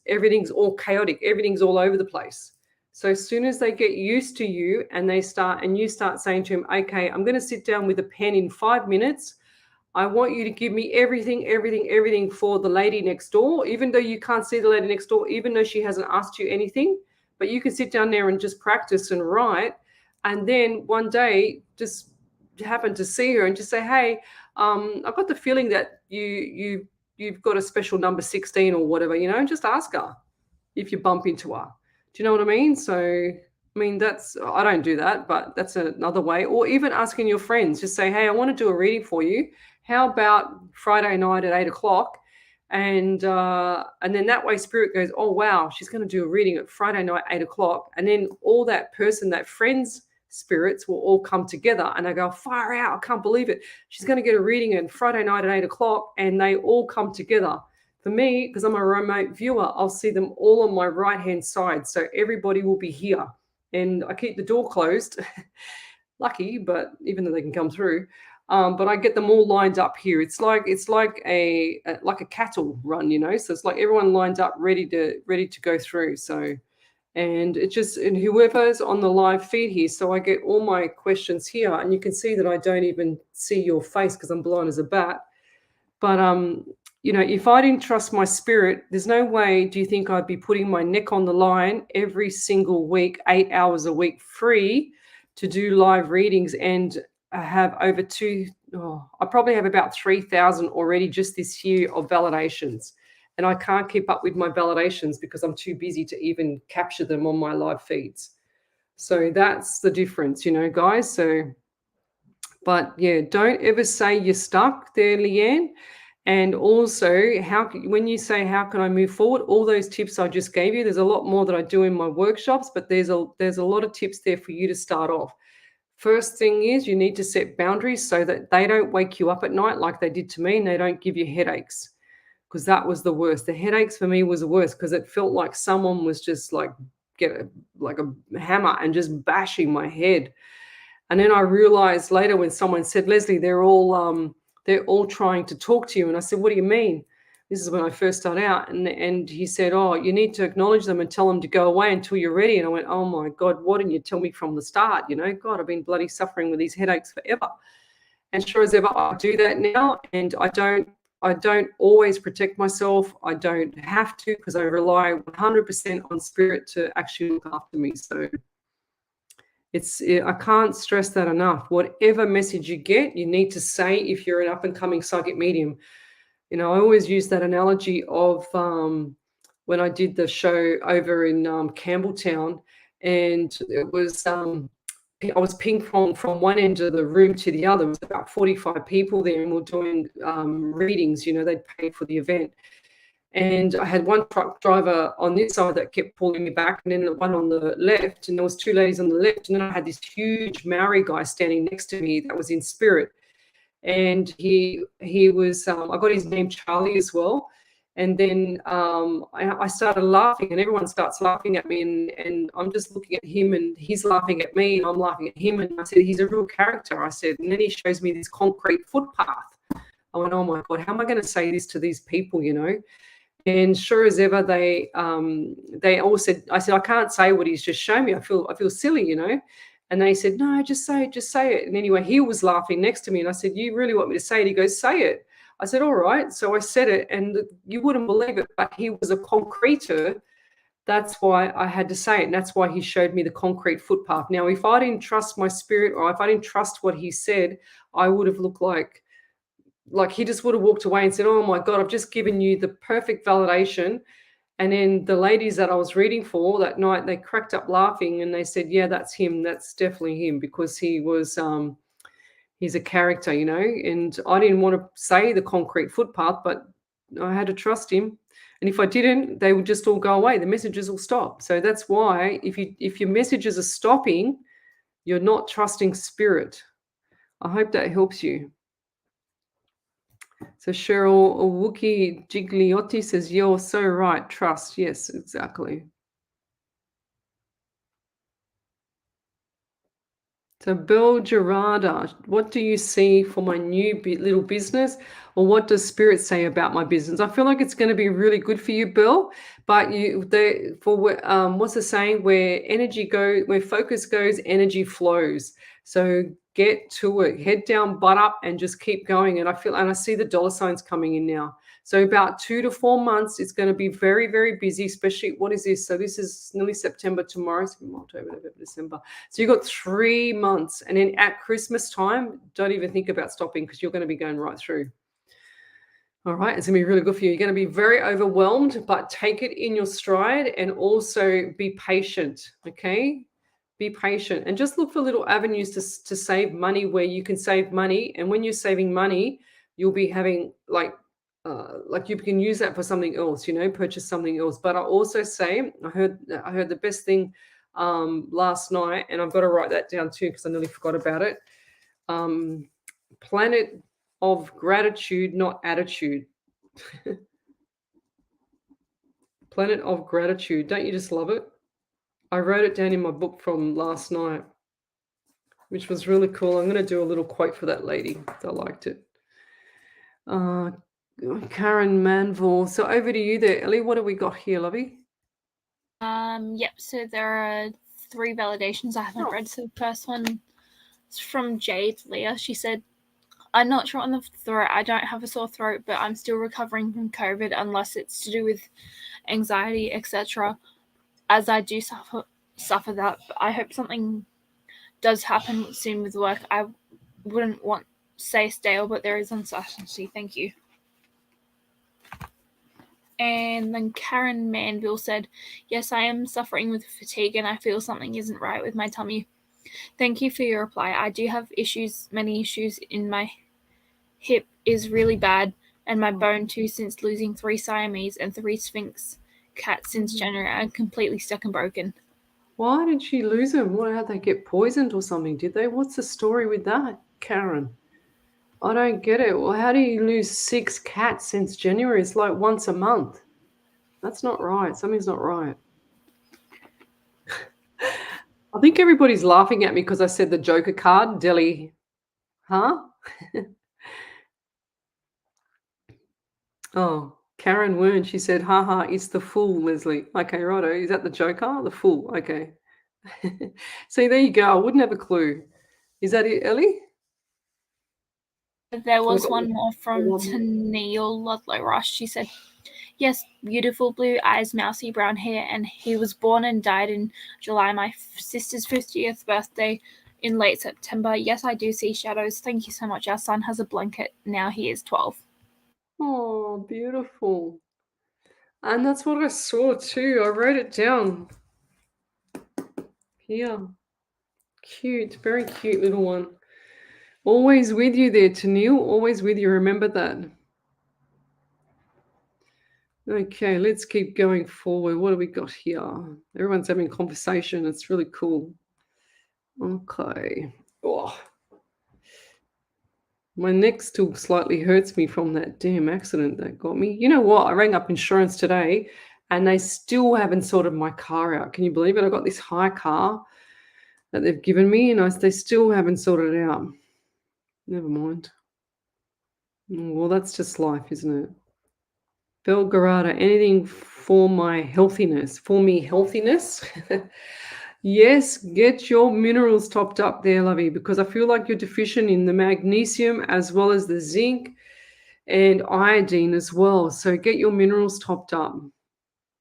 everything's all chaotic, everything's all over the place. So as soon as they get used to you and you start saying to them, okay, I'm going to sit down with a pen in 5 minutes. I want you to give me everything, everything, everything for the lady next door, even though you can't see the lady next door, even though she hasn't asked you anything, but you can sit down there and just practice and write. And then one day just happen to see her and just say, hey, I've got the feeling that you've got a special number 16 or whatever, just ask her if you bump into her. Do you know what I mean? So, I mean, I don't do that, but that's another way. Or even asking your friends, just say, hey, I want to do a reading for you. How about Friday night at 8 o'clock? And then that way spirit goes, oh, wow, she's going to do a reading at Friday night, 8 o'clock. And then all that friends' spirits will all come together, and they go, far out, I can't believe it. She's going to get a reading on Friday night at 8 o'clock, and they all come together. For me, because I'm a remote viewer, I'll see them all on my right-hand side. So everybody will be here. And I keep the door closed. Lucky, but even though they can come through. But I get them all lined up here. It's like a cattle run, So it's like everyone lined up, ready to go through. So, and whoever's on the live feed here. So I get all my questions here, and you can see that I don't even see your face because I'm blind as a bat. But if I didn't trust my spirit, there's no way do you think I'd be putting my neck on the line every single week, 8 hours a week, free to do live readings, and have over I probably have about 3,000 already just this year of validations. And I can't keep up with my validations because I'm too busy to even capture them on my live feeds. So that's the difference, guys. So, but yeah, don't ever say you're stuck there, Leanne. And also, when you say, how can I move forward? All those tips I just gave you, there's a lot more that I do in my workshops, but there's a lot of tips there for you to start off. First thing is you need to set boundaries so that they don't wake you up at night like they did to me, and they don't give you headaches, because that was the worst. The headaches for me was the worst because it felt like someone was just like a hammer and just bashing my head. And then I realized later when someone said, Lesley, they're all trying to talk to you. And I said, what do you mean? This is when I first started out. And he said, oh, you need to acknowledge them and tell them to go away until you're ready. And I went, oh my God, why didn't you tell me from the start? God, I've been bloody suffering with these headaches forever. And sure as ever, I do that now. And I don't always protect myself. I don't have to, because I rely 100% on spirit to actually look after me. So I can't stress that enough. Whatever message you get, you need to say if you're an up-and-coming psychic medium. I always use that analogy of when I did the show over in Campbelltown, and it was I was ping-ponged from one end of the room to the other. There was about 45 people there, and we're doing readings. They'd paid for the event. And I had one truck driver on this side that kept pulling me back, and then the one on the left, and there was two ladies on the left. And then I had this huge Maori guy standing next to me that was in spirit. And he was, I got his name Charlie as well. And then I started laughing, and everyone starts laughing at me, and I'm just looking at him, and he's laughing at me, and I'm laughing at him. And I said, he's a real character. I said, and then he shows me this concrete footpath. I went, oh my God, how am I going to say this to these people, And sure as ever, they all said, I said, I can't say what he's just shown me. I feel silly, And they said, no, just say it. And anyway, he was laughing next to me, and I said, you really want me to say it? He goes, say it. I said, all right. So I said it, and you wouldn't believe it, but he was a concreter. That's why I had to say it, and that's why he showed me the concrete footpath. Now, if I didn't trust my spirit, or if I didn't trust what he said, I would have looked like he just would have walked away and said, oh my God, I've just given you the perfect validation. And then the ladies that I was reading for that night, they cracked up laughing, and they said, yeah, that's him. That's definitely him, because he was, he's a character, and I didn't want to say the concrete footpath, but I had to trust him. And if I didn't, they would just all go away. The messages will stop. So that's why if your messages are stopping, You're not trusting spirit. I hope that helps you. So Cheryl Owuki Gigliotti says, you're so right. Trust. Yes, exactly. So Bill Gerarda, what do you see for my new little business, or what does Spirit say about my business? I feel like it's going to be really good for you, Bill. But what's the saying? Where energy goes, where focus goes, energy flows. So get to it, head down, butt up, and just keep going. And I see the dollar signs coming in now. So about 2 to 4 months, it's going to be very, very busy. Especially, what is this? So this is nearly September tomorrow. So October, November, December. So you've got 3 months. And then at Christmas time, don't even think about stopping, because you're going to be going right through. All right. It's going to be really good for you. You're going to be very overwhelmed, but take it in your stride, and also be patient. Okay. Be patient and just look for little avenues to save money where you can save money. And when you're saving money, you'll be having like you can use that for something else, purchase something else. But I also say, I heard the best thing last night, and I've got to write that down too, because I nearly forgot about it. Planet of gratitude, not attitude. Planet of gratitude. Don't you just love it? I wrote it down in my book from last night, which was really cool. I'm going to do a little quote for that lady. I liked it. Karen Manville. So over to you there, Ellie. What have we got here, lovey? Yep. So there are 3 validations I haven't read. So the first one is from Jade Leah. She said, I'm not sure on the throat. I don't have a sore throat, but I'm still recovering from COVID, unless it's to do with anxiety, etc. As I do suffer that. But I hope something does happen soon with work. I wouldn't want to say stale, but there is uncertainty. Thank you. And then Karen Manville said, yes, I am suffering with fatigue and I feel something isn't right with my tummy. Thank you for your reply. I do have many issues in my hip is really bad, and my bone too, since losing 3 Siamese and 3 Sphinx cats since January. I'm completely stuck and broken. Why did she lose them? How'd they get poisoned or something? Did they? What's the story with that, Karen? I don't get it. Well, how do you lose 6 cats since January? It's like once a month. That's not right. Something's not right. I think everybody's laughing at me because I said the Joker card, Delhi. Huh? Oh, Karen Wern, she said, haha, it's the Fool, Lesley. Okay, righto. Is that the Joker? The Fool. Okay. See, there you go. I wouldn't have a clue. Is that it, Ellie? There was one more from Tennille Ludlow Rush. She said, yes, beautiful blue eyes, mousy brown hair, and he was born and died in July, my sister's 50th birthday in late September. Yes, I do see shadows. Thank you so much. Our son has a blanket. Now he is 12. Oh, beautiful. And that's what I saw too. I wrote it down. Here. Cute. Very cute little one. Always with you there, Tennille. Always with you. Remember that. Okay, let's keep going forward. What do we got here? Everyone's having conversation. It's really cool. Okay. Oh. My neck still slightly hurts me from that damn accident that got me. You know what? I rang up insurance today and they still haven't sorted my car out. Can you believe it? I got this hire car that they've given me and they still haven't sorted it out. Never mind. Well, that's just life, isn't it? Belgarada, anything for my healthiness, for me healthiness? Yes, get your minerals topped up there, lovey, because I feel like you're deficient in the magnesium as well as the zinc and iodine as well. So get your minerals topped up.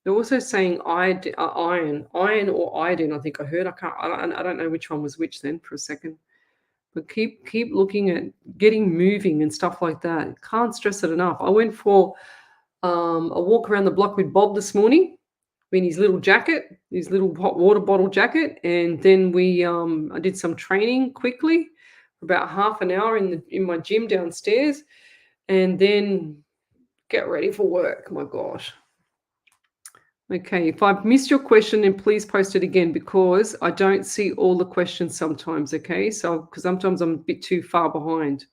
They're also saying iron or iodine. I think I heard. I don't know which one was which then for a second. But keep looking at getting moving and stuff like that. Can't stress it enough. I went for a walk around the block with Bob this morning in his little jacket, his little hot water bottle jacket, and then I did some training quickly for about half an hour in my gym downstairs, and then get ready for work. My gosh. Okay, if I've missed your question, then please post it again because I don't see all the questions sometimes, okay? So, because sometimes I'm a bit too far behind.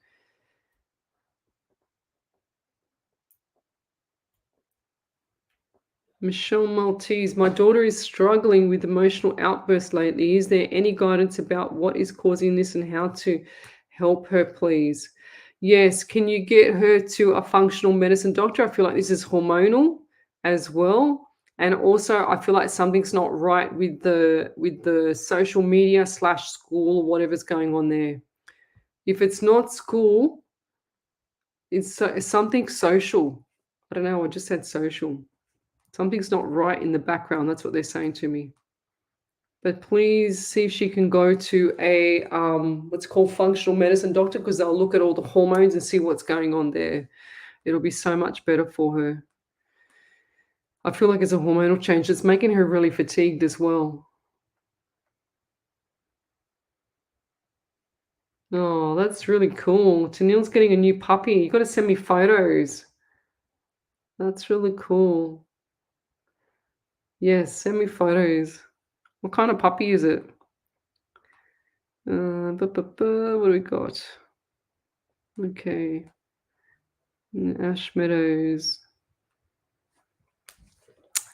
Michelle Maltese, my daughter is struggling with emotional outbursts lately. Is there any guidance about what is causing this and how to help her, please? Yes, can you get her to a functional medicine doctor? I feel like this is hormonal as well. And also I feel like something's not right with the social media slash school, whatever's going on there. If it's not school, it's something social. I don't know, I just said social. Something's not right in the background. That's what they're saying to me. But please see if she can go to a what's called functional medicine doctor because they'll look at all the hormones and see what's going on there. It'll be so much better for her. I feel like it's a hormonal change. It's making her really fatigued as well. Oh, that's really cool. Tennille's getting a new puppy. You got to send me photos. That's really cool. Yes, send me photos. What kind of puppy is it? What do we got? Okay. Ash Meadows.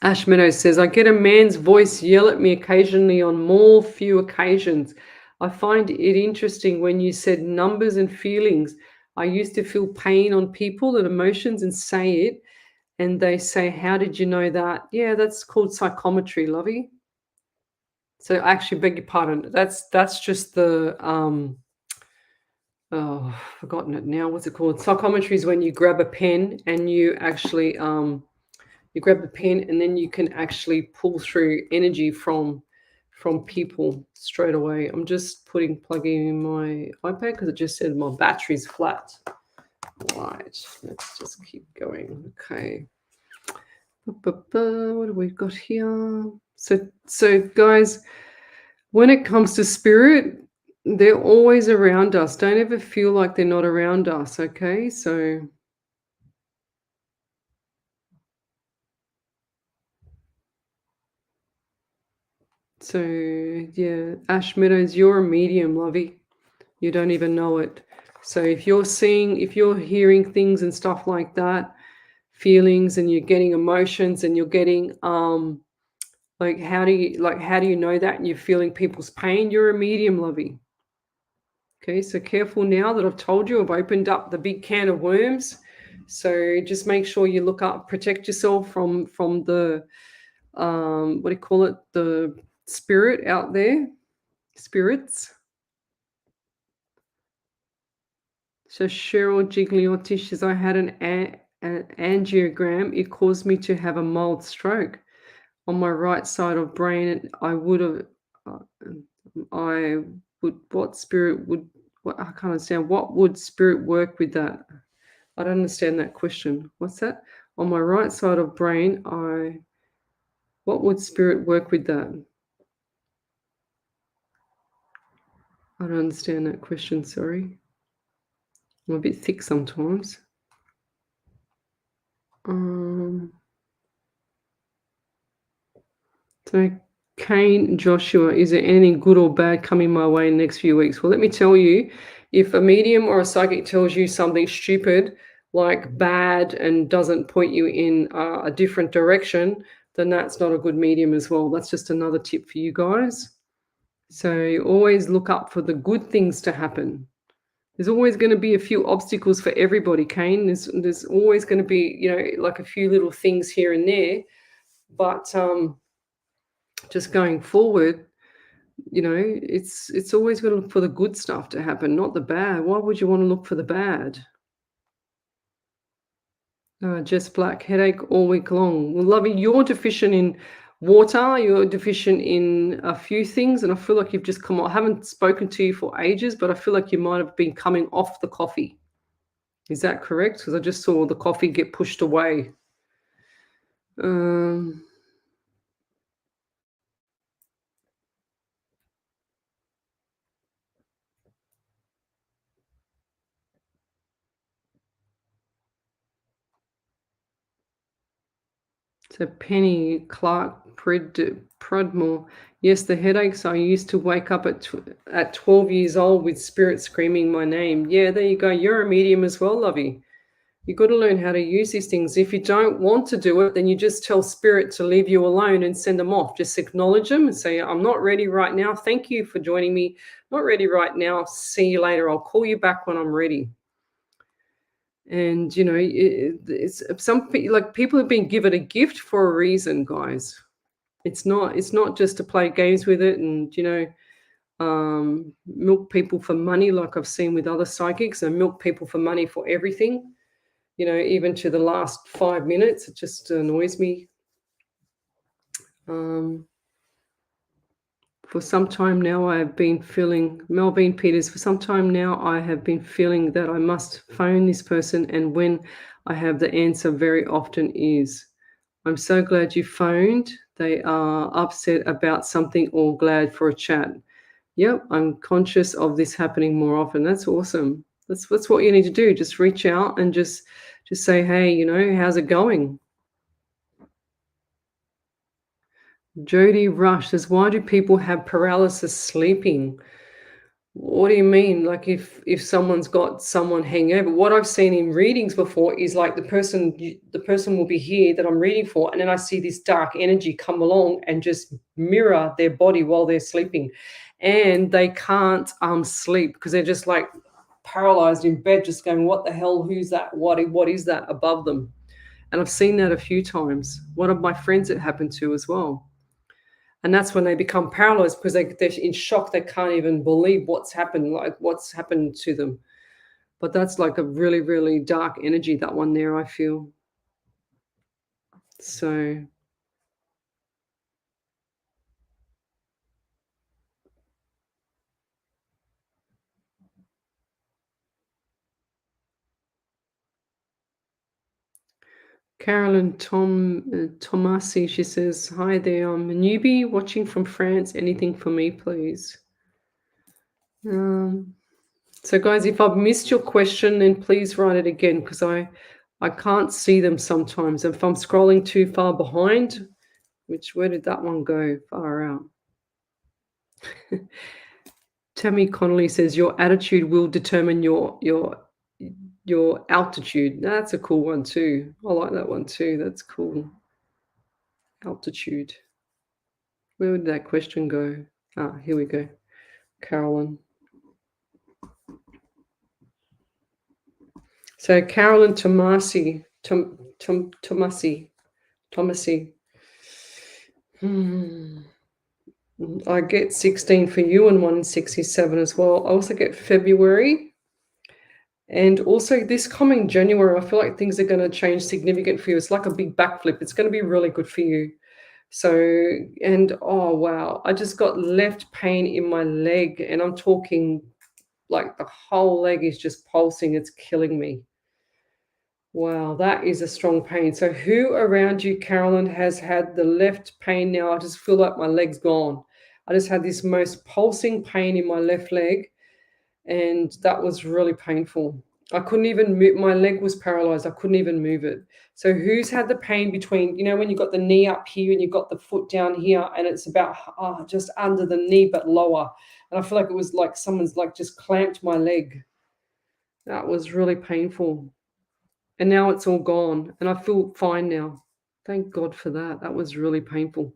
Ash Meadows says, I get a man's voice yell at me occasionally on more few occasions. I find it interesting when you said numbers and feelings. I used to feel pain on people and emotions and say it, and they say, how did you know that? Yeah, that's called psychometry, lovey. So actually, beg your pardon. That's just the oh, I've forgotten it now. What's it called? Psychometry is when you grab a pen and you actually you grab the pen and then you can actually pull through energy from people straight away. I'm just plugging in my iPad because it just said my battery's flat. Right, let's just keep going. Okay. What do we got here? So guys, when it comes to spirit, they're always around us. Don't ever feel like they're not around us, okay? So yeah, Ash Meadows, you're a medium, lovey. You don't even know it. So if you're hearing things and stuff like that, feelings, and you're getting emotions, and you're getting like how do you know that? And you're feeling people's pain. You're a medium, lovey. Okay, so careful now that I've told you. I've opened up the big can of worms. So just make sure you look up, protect yourself from the what do you call it? The spirit out there, spirits. So Cheryl Gigliotti says, I had an angiogram. It caused me to have a mild stroke on my right side of brain. And uh, I what spirit would, what, I can't understand. What would spirit work with that? I don't understand that question. What's that? On my right side of brain, what would spirit work with that? I don't understand that question, sorry. I'm a bit thick sometimes. Um, so Kane Joshua, is there anything good or bad coming my way in the next few weeks? Well, let me tell you, if a medium or a psychic tells you something stupid, like bad, and doesn't point you in a different direction, then that's not a good medium as well. That's just another tip for you guys. So you always look up for the good things to happen. There's always going to be a few obstacles for everybody, Kane. There's always going to be, like a few little things here and there. But just going forward, it's always going to look for the good stuff to happen, not the bad. Why would you want to look for the bad? Just black headache all week long. Well, Lovey, you're deficient in water. You're deficient in a few things, and I feel like you've just come on. I haven't spoken to you for ages, but I feel like you might have been coming off the coffee. Is that correct? Because I just saw the coffee get pushed away. Um, So Penny Clark Prodmore. Yes, the headaches. I used to wake up at 12 years old with spirit screaming my name. Yeah, there you go. You're a medium as well, Lovey. You've got to learn how to use these things. If you don't want to do it, then you just tell spirit to leave you alone and send them off. Just acknowledge them and say, I'm not ready right now. Thank you for joining me. Not ready right now. See you later. I'll call you back when I'm ready. And you know, it's some like people have been given a gift for a reason, guys. It's not just to play games with it and milk people for money, like I've seen with other psychics, and milk people for money for everything. Even to the last 5 minutes, it just annoys me. For some time now, I have been feeling, Melvin Peters, for some time now, I have been feeling that I must phone this person, and when I have the answer very often is, I'm so glad you phoned. They are upset about something or glad for a chat. Yep, I'm conscious of this happening more often. That's awesome. That's what you need to do. Just reach out and just say, hey, how's it going? Jody Rush says, why do people have paralysis sleeping? What do you mean? Like if someone's got someone hanging over? What I've seen in readings before is like the person will be here that I'm reading for, and then I see this dark energy come along and just mirror their body while they're sleeping, and they can't sleep because they're just like paralyzed in bed, just going, what the hell? Who's that? What is that above them? And I've seen that a few times. One of my friends it happened to as well. And that's when they become paralyzed because they're in shock. They can't even believe what's happened, like what's happened to them. But that's like a really, really dark energy, that one there, I feel. So Carolyn Tomasi, she says, hi there, I'm a newbie watching from France. Anything for me, please? So guys, if I've missed your question, then please write it again, because I can't see them sometimes. If I'm scrolling too far behind, where did that one go? Far out. Tammy Connolly says, your attitude will determine your altitude. That's a cool one too. I like that one too. That's cool. Altitude. Where would that question go? Here we go. Carolyn. So Carolyn Tomasi. I get 16 for you and 167 as well. I also get February. And also this coming January, I feel like things are going to change significant for you. It's like a big backflip. It's going to be really good for you. So, and oh, wow, I just got left pain in my leg, and I'm talking like the whole leg is just pulsing. It's killing me. Wow, that is a strong pain. So who around you, Carolyn, has had the left pain now? I just feel like my leg's gone. I just had this most pulsing pain in my left leg, and that was really painful. I couldn't even move. My leg was paralyzed. I couldn't even move it. So who's had the pain between, when you've got the knee up here and you've got the foot down here, and it's about just under the knee but lower. And I feel like it was like someone's like just clamped my leg. That was really painful. And now it's all gone, and I feel fine now. Thank God for that. That was really painful.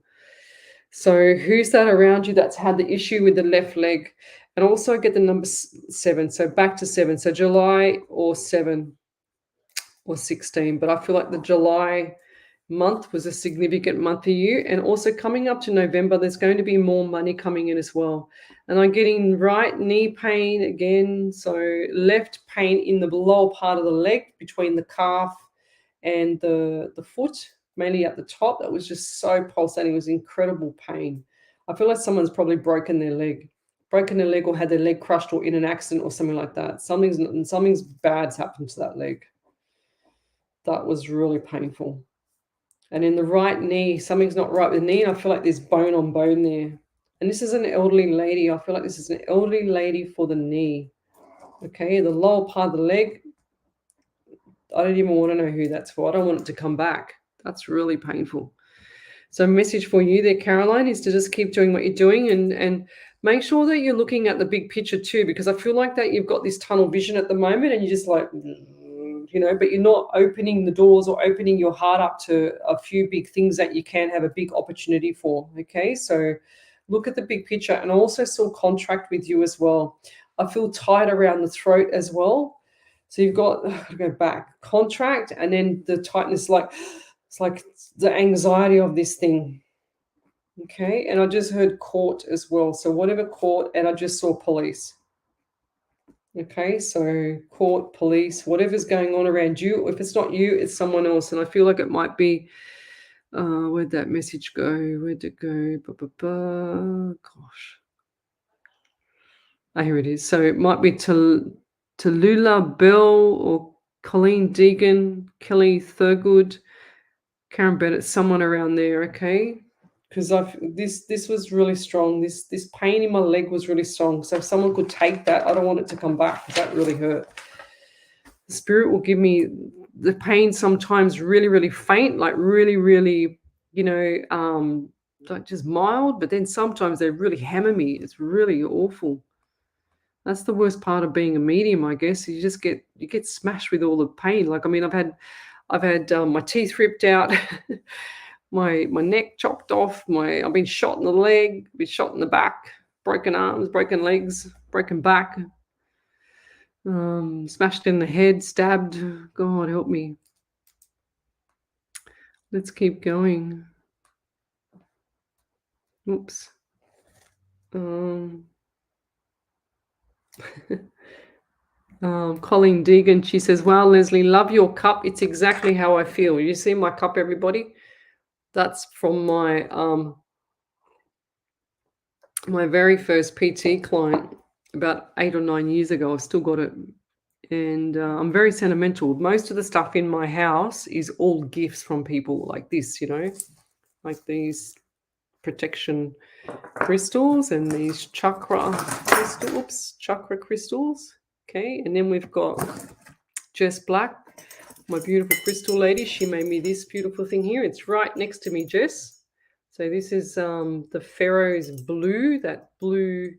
So who's that around you that's had the issue with the left leg? And also get the number 7. So back to 7. So July or 7 or 16. But I feel like the July month was a significant month for you. And also coming up to November, there's going to be more money coming in as well. And I'm getting right knee pain again. So left pain in the lower part of the leg between the calf and the foot, mainly at the top. That was just so pulsating. It was incredible pain. I feel like someone's probably broken their leg or had their leg crushed or in an accident or something like that. Something's bad's happened to that leg. That was really painful. And in the right knee, something's not right with the knee, and I feel like there's bone on bone there. And this is an elderly lady. I feel like this is an elderly lady for the knee. Okay, the lower part of the leg, I don't even want to know who that's for. I don't want it to come back. That's really painful. So message for you there, Caroline, is to just keep doing what you're doing and make sure that you're looking at the big picture too, because I feel like that you've got this tunnel vision at the moment and you're just like, but you're not opening the doors or opening your heart up to a few big things that you can have a big opportunity for. Okay, so look at the big picture. And I also saw contract with you as well. I feel tight around the throat as well. So you've got, to go back, contract, and then the tightness, like it's like the anxiety of this thing. Okay, and I just heard court as well. So whatever court, and I just saw police. Okay, so court, police, whatever's going on around you. If it's not you, it's someone else. And I feel like it might be, where'd that message go? Where'd it go? Gosh. Oh, here it is. So it might be Tallulah Bell or Colleen Deegan, Kelly Thurgood, Karen Bennett, someone around there, okay? Because this was really strong. This pain in my leg was really strong. So if someone could take that, I don't want it to come back because that really hurt. The spirit will give me the pain sometimes really, really faint, like really, really, like just mild, but then sometimes they really hammer me. It's really awful. That's the worst part of being a medium, I guess. You get smashed with all the pain. Like, I mean, I've had my teeth ripped out, my neck chopped off, I've been shot in the leg, been shot in the back, broken arms, broken legs, broken back, smashed in the head, stabbed. God help me. Let's keep going. Oops. Colleen Deegan, she says, wow, Lesley, love your cup. It's exactly how I feel. You see my cup, everybody? That's from my my very first PT client about 8 or 9 years ago. I've still got it. And I'm very sentimental. Most of the stuff in my house is all gifts from people like this, like these protection crystals and these chakra crystals. Okay, and then we've got Jess Black, my beautiful crystal lady. She made me this beautiful thing here. It's right next to me, Jess. So this is the Pharaoh's blue, that blue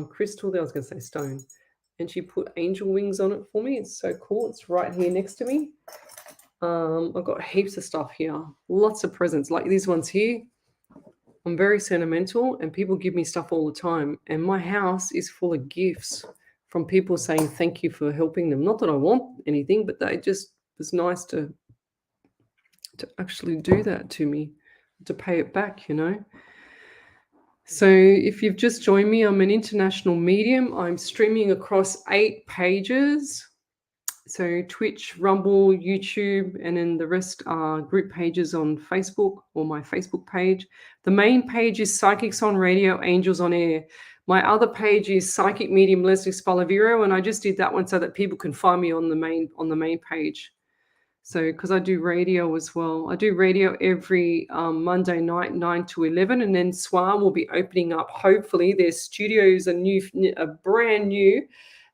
crystal there. I was going to say stone. And she put angel wings on it for me. It's so cool. It's right here next to me. I've got heaps of stuff here. Lots of presents like these ones here. I'm very sentimental and people give me stuff all the time. And my house is full of gifts from people saying thank you for helping them. Not that I want anything, but they just, it's nice to actually do that to me, to pay it back, So if you've just joined me, I'm an international medium. I'm streaming across 8 pages. So Twitch, Rumble, YouTube, and then the rest are group pages on Facebook or my Facebook page. The main page is Psychics on Radio, Angels on Air. My other page is Psychic Medium Lesley Spaliviero, and I just did that one so that people can find me on the main page. So because I do radio as well. I do radio every Monday night, 9 to 11, and then Swan will be opening up. Hopefully their studios are brand new,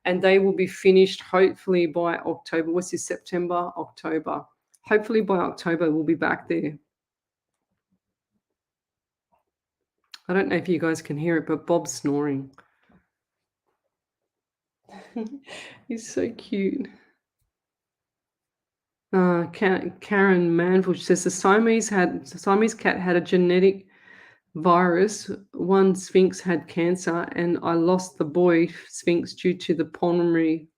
and they will be finished hopefully by October. What's this, September, October? Hopefully by October we'll be back there. I don't know if you guys can hear it, but Bob's snoring. He's so cute. Karen Manville says the Siamese cat had a genetic virus. One Sphinx had cancer, and I lost the boy Sphinx due to the pulmonary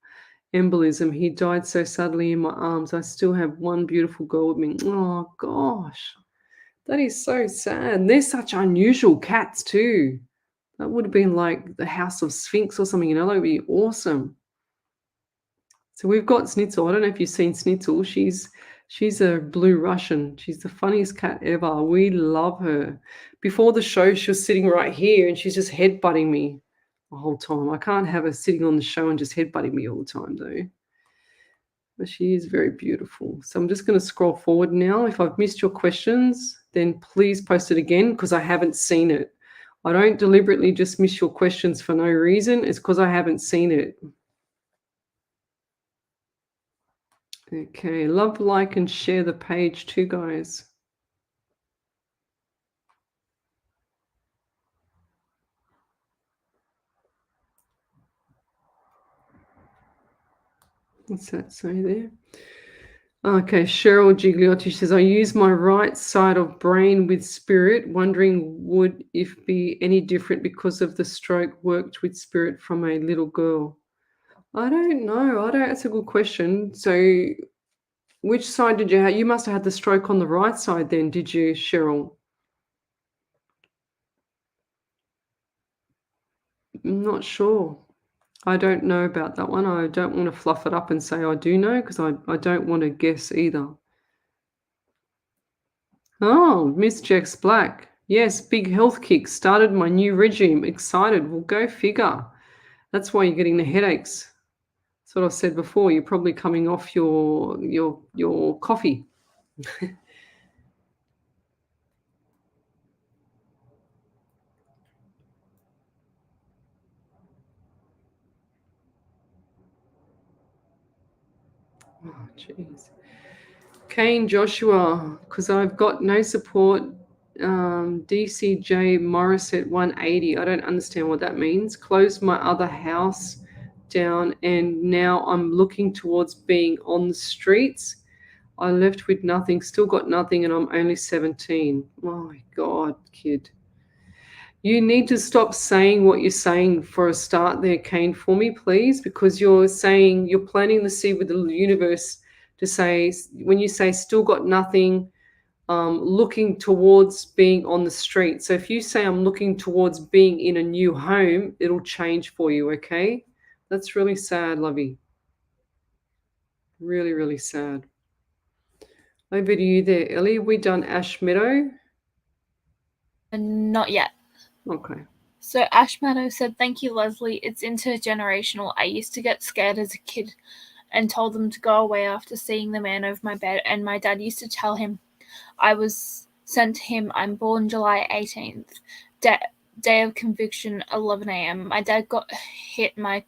embolism. He died so suddenly in my arms. I still have one beautiful girl with me. Oh gosh, that is so sad. They're such unusual cats too. That would have been like the House of Sphinx or something, that would be awesome. So we've got Snitzel. I don't know if you've seen Snitzel. She's a blue Russian. She's the funniest cat ever. We love her. Before the show, she was sitting right here and she's just headbutting me the whole time. I can't have her sitting on the show and just headbutting me all the time though. But she is very beautiful. So I'm just going to scroll forward now. If I've missed your questions, then please post it again because I haven't seen it. I don't deliberately just miss your questions for no reason. It's because I haven't seen it. Okay, love, like, and share the page too, guys. What's that say there? Okay, Cheryl Gigliotti says, I use my right side of brain with spirit, wondering would if be any different because of the stroke worked with spirit from a little girl. I don't know. That's a good question. So which side did you have? You must have had the stroke on the right side then, did you, Cheryl? I'm not sure. I don't know about that one. I don't want to fluff it up and say I do know because I don't want to guess either. Oh, Miss Jex Black. Yes, big health kick. Started my new regime. Excited. Well, go figure. That's why you're getting the headaches. That's what I said before. You're probably coming off your coffee. Oh, jeez. Kane Joshua, because I've got no support. DCJ Morris at 180. I don't understand what that means. Closed my other house down and now I'm looking towards being on the streets. I left with nothing, still got nothing, and I'm only 17. My God, kid. You need to stop saying what you're saying for a start there, Kane, for me, please, because you're planting the seed with the universe to say, when you say still got nothing, looking towards being on the street. So if you say I'm looking towards being in a new home, it'll change for you, okay? That's really sad, Lovey. Really, really sad. Over to you there, Ellie. Have we done Ash Meadow? Not yet. Okay. So Ash Meadow said, thank you, Leslie. It's intergenerational. I used to get scared as a kid and told them to go away after seeing the man over my bed, and my dad used to tell him I was sent to him. I'm born July 18th, day of conviction, 11 a.m. My dad got hit my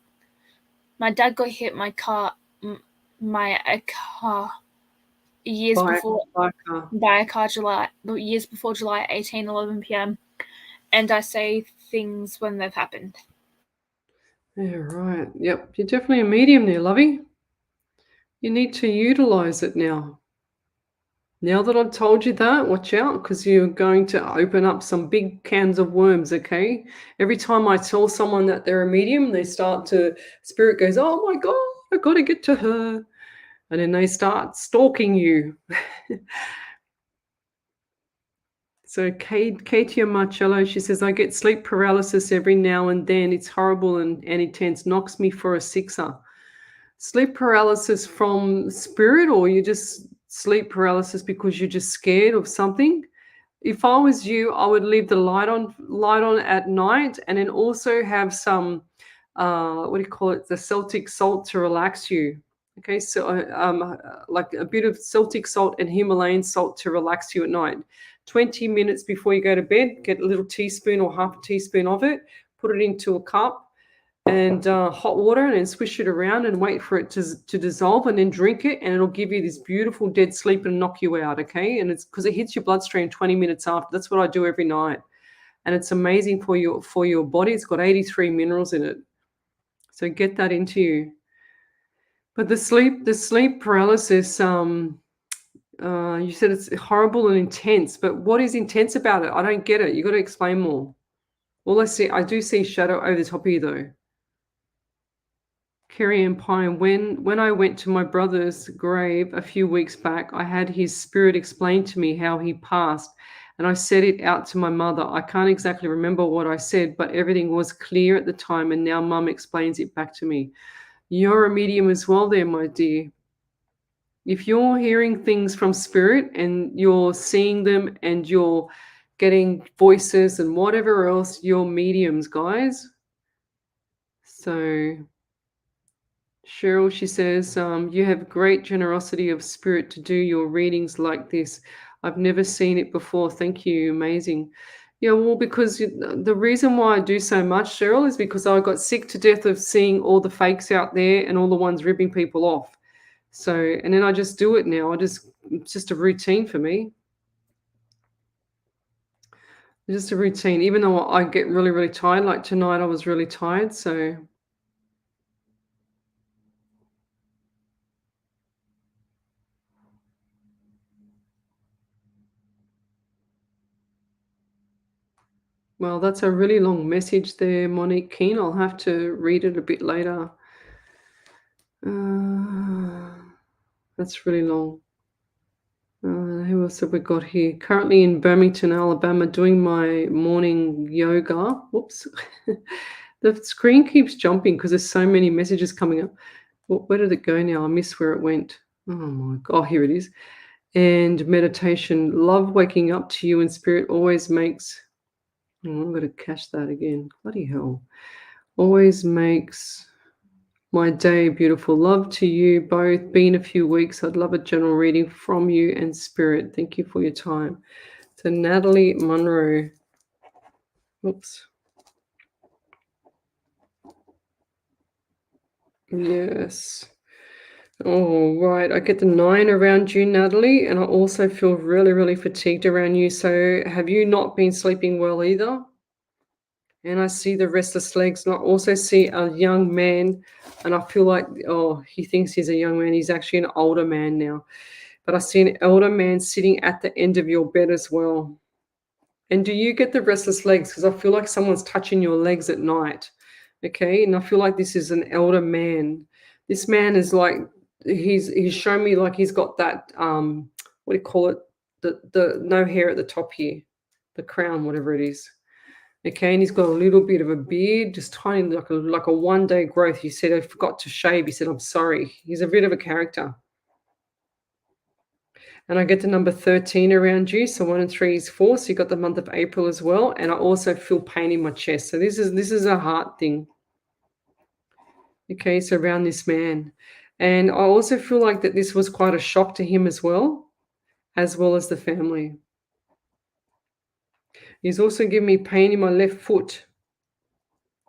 car years before July 18, 11 p.m. And I say things when they've happened. Yeah, right. Yep. You're definitely a medium there, Lovey. You need to utilize it now. Now that I've told you that, watch out because you're going to open up some big cans of worms, okay? Every time I tell someone that they're a medium, spirit goes, oh my God, I got to get to her. And then they start stalking you. So Katia Marcello, she says, I get sleep paralysis every now and then. It's horrible and intense. Knocks me for a sixer. Sleep paralysis from spirit, or you just sleep paralysis because you're just scared of something? If I was you, I would leave the light on at night and then also have some, what do you call it, the Celtic salt to relax you. Okay, so like a bit of Celtic salt and Himalayan salt to relax you at night. 20 minutes before you go to bed, get a little teaspoon or half a teaspoon of it, put it into a cup and hot water and then swish it around and wait for it to dissolve and then drink it and it'll give you this beautiful dead sleep and knock you out, okay? And it's because it hits your bloodstream 20 minutes after. That's what I do every night. And it's amazing for your body. It's got 83 minerals in it. So get that into you. But the sleep paralysis, you said it's horrible and intense, but what is intense about it? I don't get it. You got to explain more. Well, I do see shadow over the top of you though. Kerry and Pine, when I went to my brother's grave a few weeks back, I had his spirit explain to me how he passed, and I said it out to my mother. I can't exactly remember what I said, but everything was clear at the time, and now Mum explains it back to me. You're a medium as well there, my dear. If you're hearing things from spirit and you're seeing them and you're getting voices and whatever else, you're mediums, guys. So Cheryl, she says, you have great generosity of spirit to do your readings like this. I've never seen it before. Thank you. Amazing. Yeah, well, because the reason why I do so much, Cheryl, is because I got sick to death of seeing all the fakes out there and all the ones ripping people off. So, and then I just do it now. It's just a routine for me. Just a routine. Even though I get really, really tired, like tonight I was really tired. So, well, that's a really long message there, Monique Keane. I'll have to read it a bit later. That's really long. Who else have we got here? Currently in Birmingham, Alabama, doing my morning yoga. Whoops. The screen keeps jumping because there's so many messages coming up. Where did it go now? I missed where it went. Oh my God. Oh, here it is. And meditation. Love waking up to you in spirit always makes. Oh, I'm going to catch that again. Bloody hell. Always makes my day beautiful. Love to you both. Been a few weeks. I'd love a general reading from you and spirit. Thank you for your time. So Natalie Monroe. Oops. Yes. All right. I get the 9 around you, Natalie, and I also feel really, really fatigued around you. So have you not been sleeping well either? And I see the restless legs, and I also see a young man, and I feel like, oh, he thinks he's a young man. He's actually an older man now. But I see an elder man sitting at the end of your bed as well. And do you get the restless legs? Because I feel like someone's touching your legs at night. Okay. And I feel like this is an elder man. This man is like, he's shown me like he's got that, what do you call it? The no hair at the top here, the crown, whatever it is. Okay, and he's got a little bit of a beard, just tiny, like a 1-day growth. He said, I forgot to shave. He said, I'm sorry. He's a bit of a character. And I get the number 13 around you. So 1 and 3 is 4. So you got the month of April as well. And I also feel pain in my chest. So this is a heart thing. Okay, so around this man. And I also feel like that this was quite a shock to him as well as the family. He's also giving me pain in my left foot.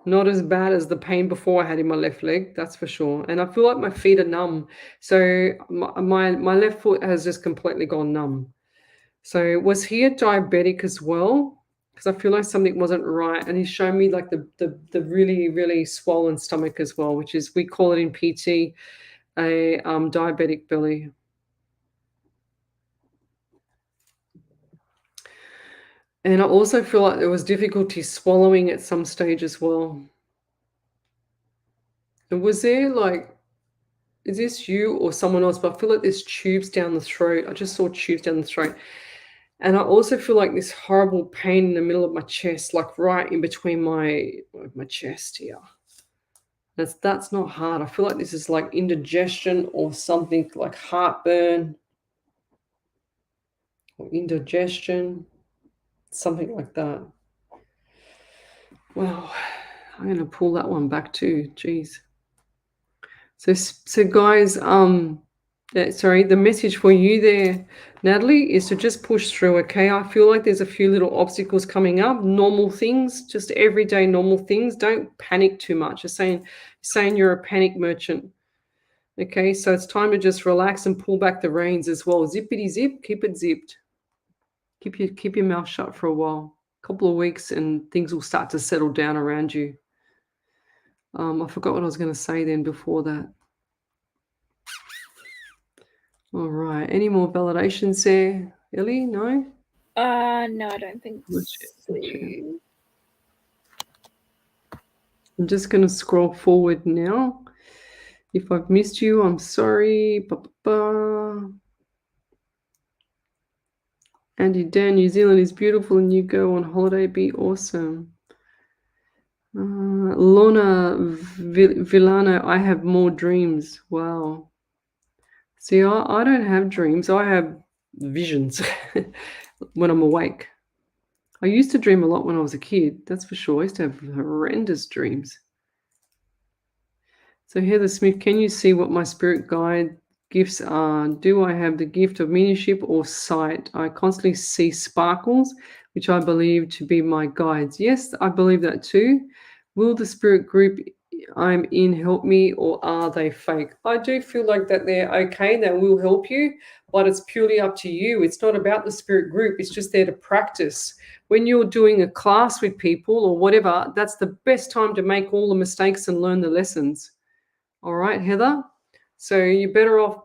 Not as bad as the pain before I had in my left leg, that's for sure. And I feel like my feet are numb. So my left foot has just completely gone numb. So was he a diabetic as well? Because I feel like something wasn't right. And he's shown me like the really, really swollen stomach as well, which is, we call it in PT, a diabetic belly. And I also feel like there was difficulty swallowing at some stage as well. And was there like, is this you or someone else? But I feel like there's tubes down the throat. I just saw tubes down the throat. And I also feel like this horrible pain in the middle of my chest, like right in between my chest here. That's not hard. I feel like this is like indigestion or something, like heartburn or indigestion, something like that. Well, I'm going to pull that one back too. Jeez. So guys, the message for you there, Natalie, is to just push through, okay? I feel like there's a few little obstacles coming up, normal things, just everyday normal things. Don't panic too much. Just saying you're a panic merchant. Okay, so it's time to just relax and pull back the reins as well. Zippity zip, keep it zipped. Keep your mouth shut for a while. A couple of weeks and things will start to settle down around you. I forgot what I was going to say then before that. All right. Any more validations there, Ellie? No? No, I don't think so. I'm just going to scroll forward now. If I've missed you, I'm sorry. Andy Dan, New Zealand is beautiful and you go on holiday, be awesome. Lorna Villano, I have more dreams. Wow. See, I don't have dreams. I have visions when I'm awake. I used to dream a lot when I was a kid. That's for sure. I used to have horrendous dreams. So Heather Smith, can you see what my spirit guide gifts are? Do I have the gift of mediumship or sight? I constantly see sparkles, which I believe to be my guides. Yes, I believe that too. Will the spirit group I'm in, help me, or are they fake? I do feel like that they're okay, they will help you, but it's purely up to you. It's not about the spirit group, it's just there to practice. When you're doing a class with people or whatever, that's the best time to make all the mistakes and learn the lessons. All right, Heather? So you're better off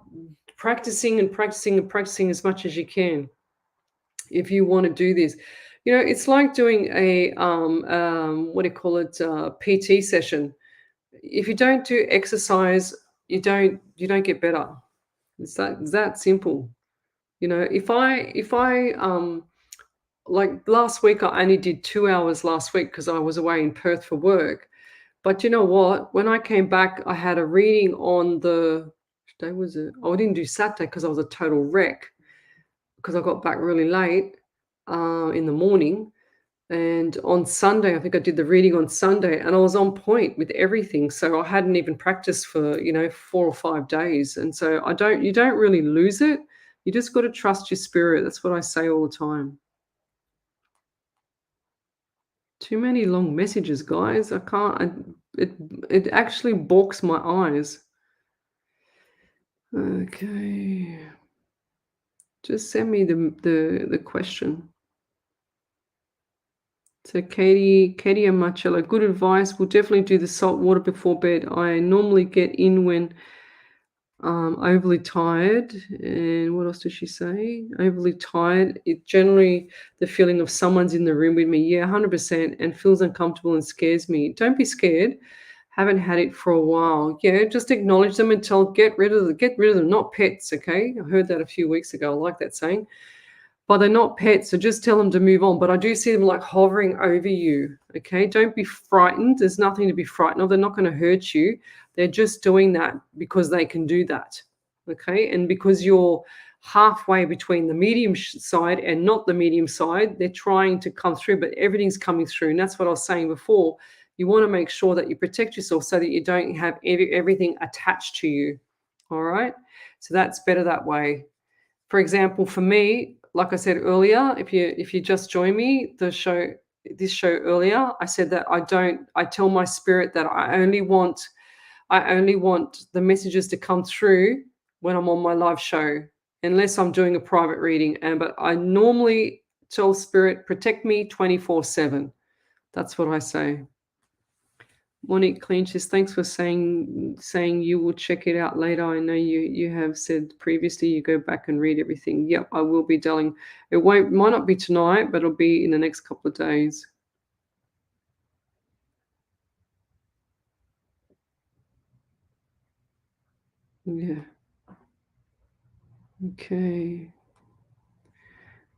practicing and practicing and practicing as much as you can if you want to do this. You know, it's like doing a what do you call it, PT session. If you don't do exercise, you don't get better. It's that simple. You know, if I like last week, I only did 2 hours last week because I was away in Perth for work. But you know what? When I came back, I had a reading on the which day was it? Oh, I didn't do Saturday because I was a total wreck because I got back really late in the morning. And on Sunday, I think I did the reading on Sunday, and I was on point with everything. So I hadn't even practiced for 4 or 5 days, and so you don't really lose it. You just got to trust your spirit. That's what I say all the time. Too many long messages, guys. I can't. It actually balks my eyes. Okay, just send me the question. So Katie and Marcella, good advice. We'll definitely do the salt water before bed. I normally get in when overly tired. And what else does she say? Overly tired. It generally the feeling of someone's in the room with me. Yeah, 100%. And feels uncomfortable and scares me. Don't be scared. Haven't had it for a while. Yeah, just acknowledge them and get rid of them. Not pets. Okay, I heard that a few weeks ago. I like that saying. But they're not pets, so just tell them to move on. But I do see them like hovering over you. Okay, don't be frightened. There's nothing to be frightened of. They're not going to hurt you. They're just doing that because they can do that. Okay, and because you're halfway between the medium side and not the medium side, they're trying to come through, but everything's coming through. And that's what I was saying before. You want to make sure that you protect yourself so that you don't have everything attached to you. All right, so that's better that way. For example, for me, like I said earlier, if you just join me, this show earlier, I said that I tell my spirit that I only want the messages to come through when I'm on my live show, unless I'm doing a private reading. But I normally tell spirit, protect me 24/7. That's what I say. Monique Clinches, thanks for saying you will check it out later. I know you have said previously you go back and read everything. Yep, I will be, darling. Might not be tonight, but it'll be in the next couple of days. Yeah. Okay.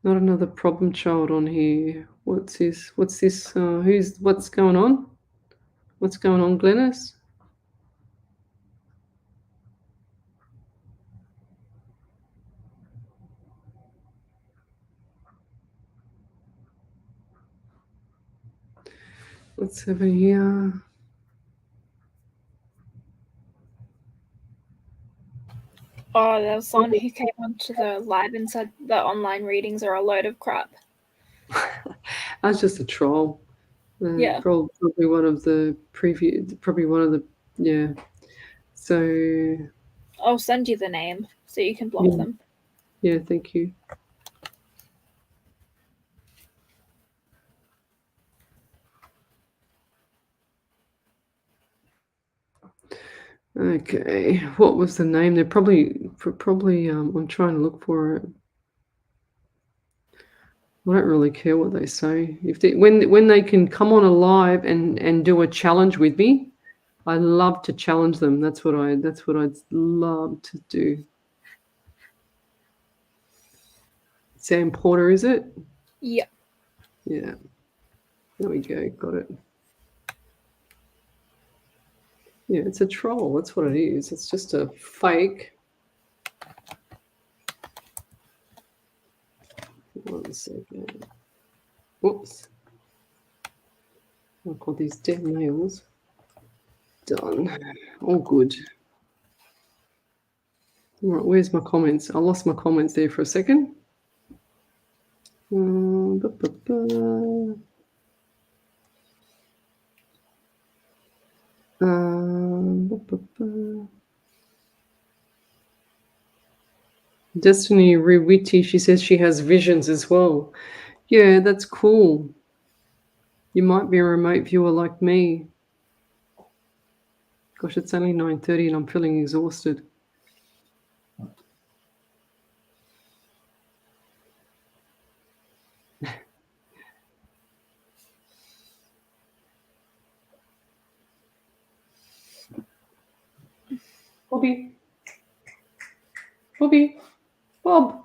Not another problem child on here. What's this? What's going on? What's going on, Glennis? What's over here? Oh, there was someone who came onto the live and said that online readings are a load of crap. That's just a troll. Yeah. Probably one of the yeah. So I'll send you the name so you can block them. Yeah, thank you. Okay, what was the name? They're probably I'm trying to look for it. I don't really care what they say. When they can come on a live and do a challenge with me, I love to challenge them. That's what I'd love to do. Sam Porter, is it? Yeah. Yeah. There we go. Got it. Yeah, it's a troll. That's what it is. It's just a fake. One second. Whoops. I'll call these damn nails. Done. All good. All right, where's my comments? I lost my comments there for a second. Destiny Rewiti, she says she has visions as well. Yeah, that's cool. You might be a remote viewer like me. Gosh, it's only 9:30 and I'm feeling exhausted. Bobby. Bobby. Bob.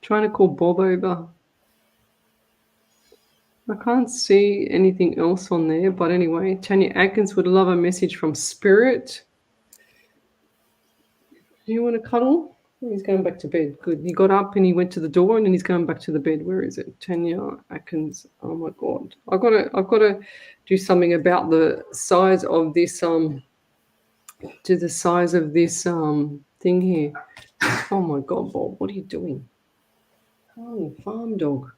Trying to call Bob over. I can't see anything else on there, but anyway, Tanya Atkins would love a message from Spirit. Do you want to cuddle? He's going back to bed. Good. He got up and he went to the door and then he's going back to the bed. Where is it? Tanya Atkins. Oh my God. I've got to do something about the size of this to the size of this thing here. Oh my God, Bob, what are you doing? Oh, farm dog.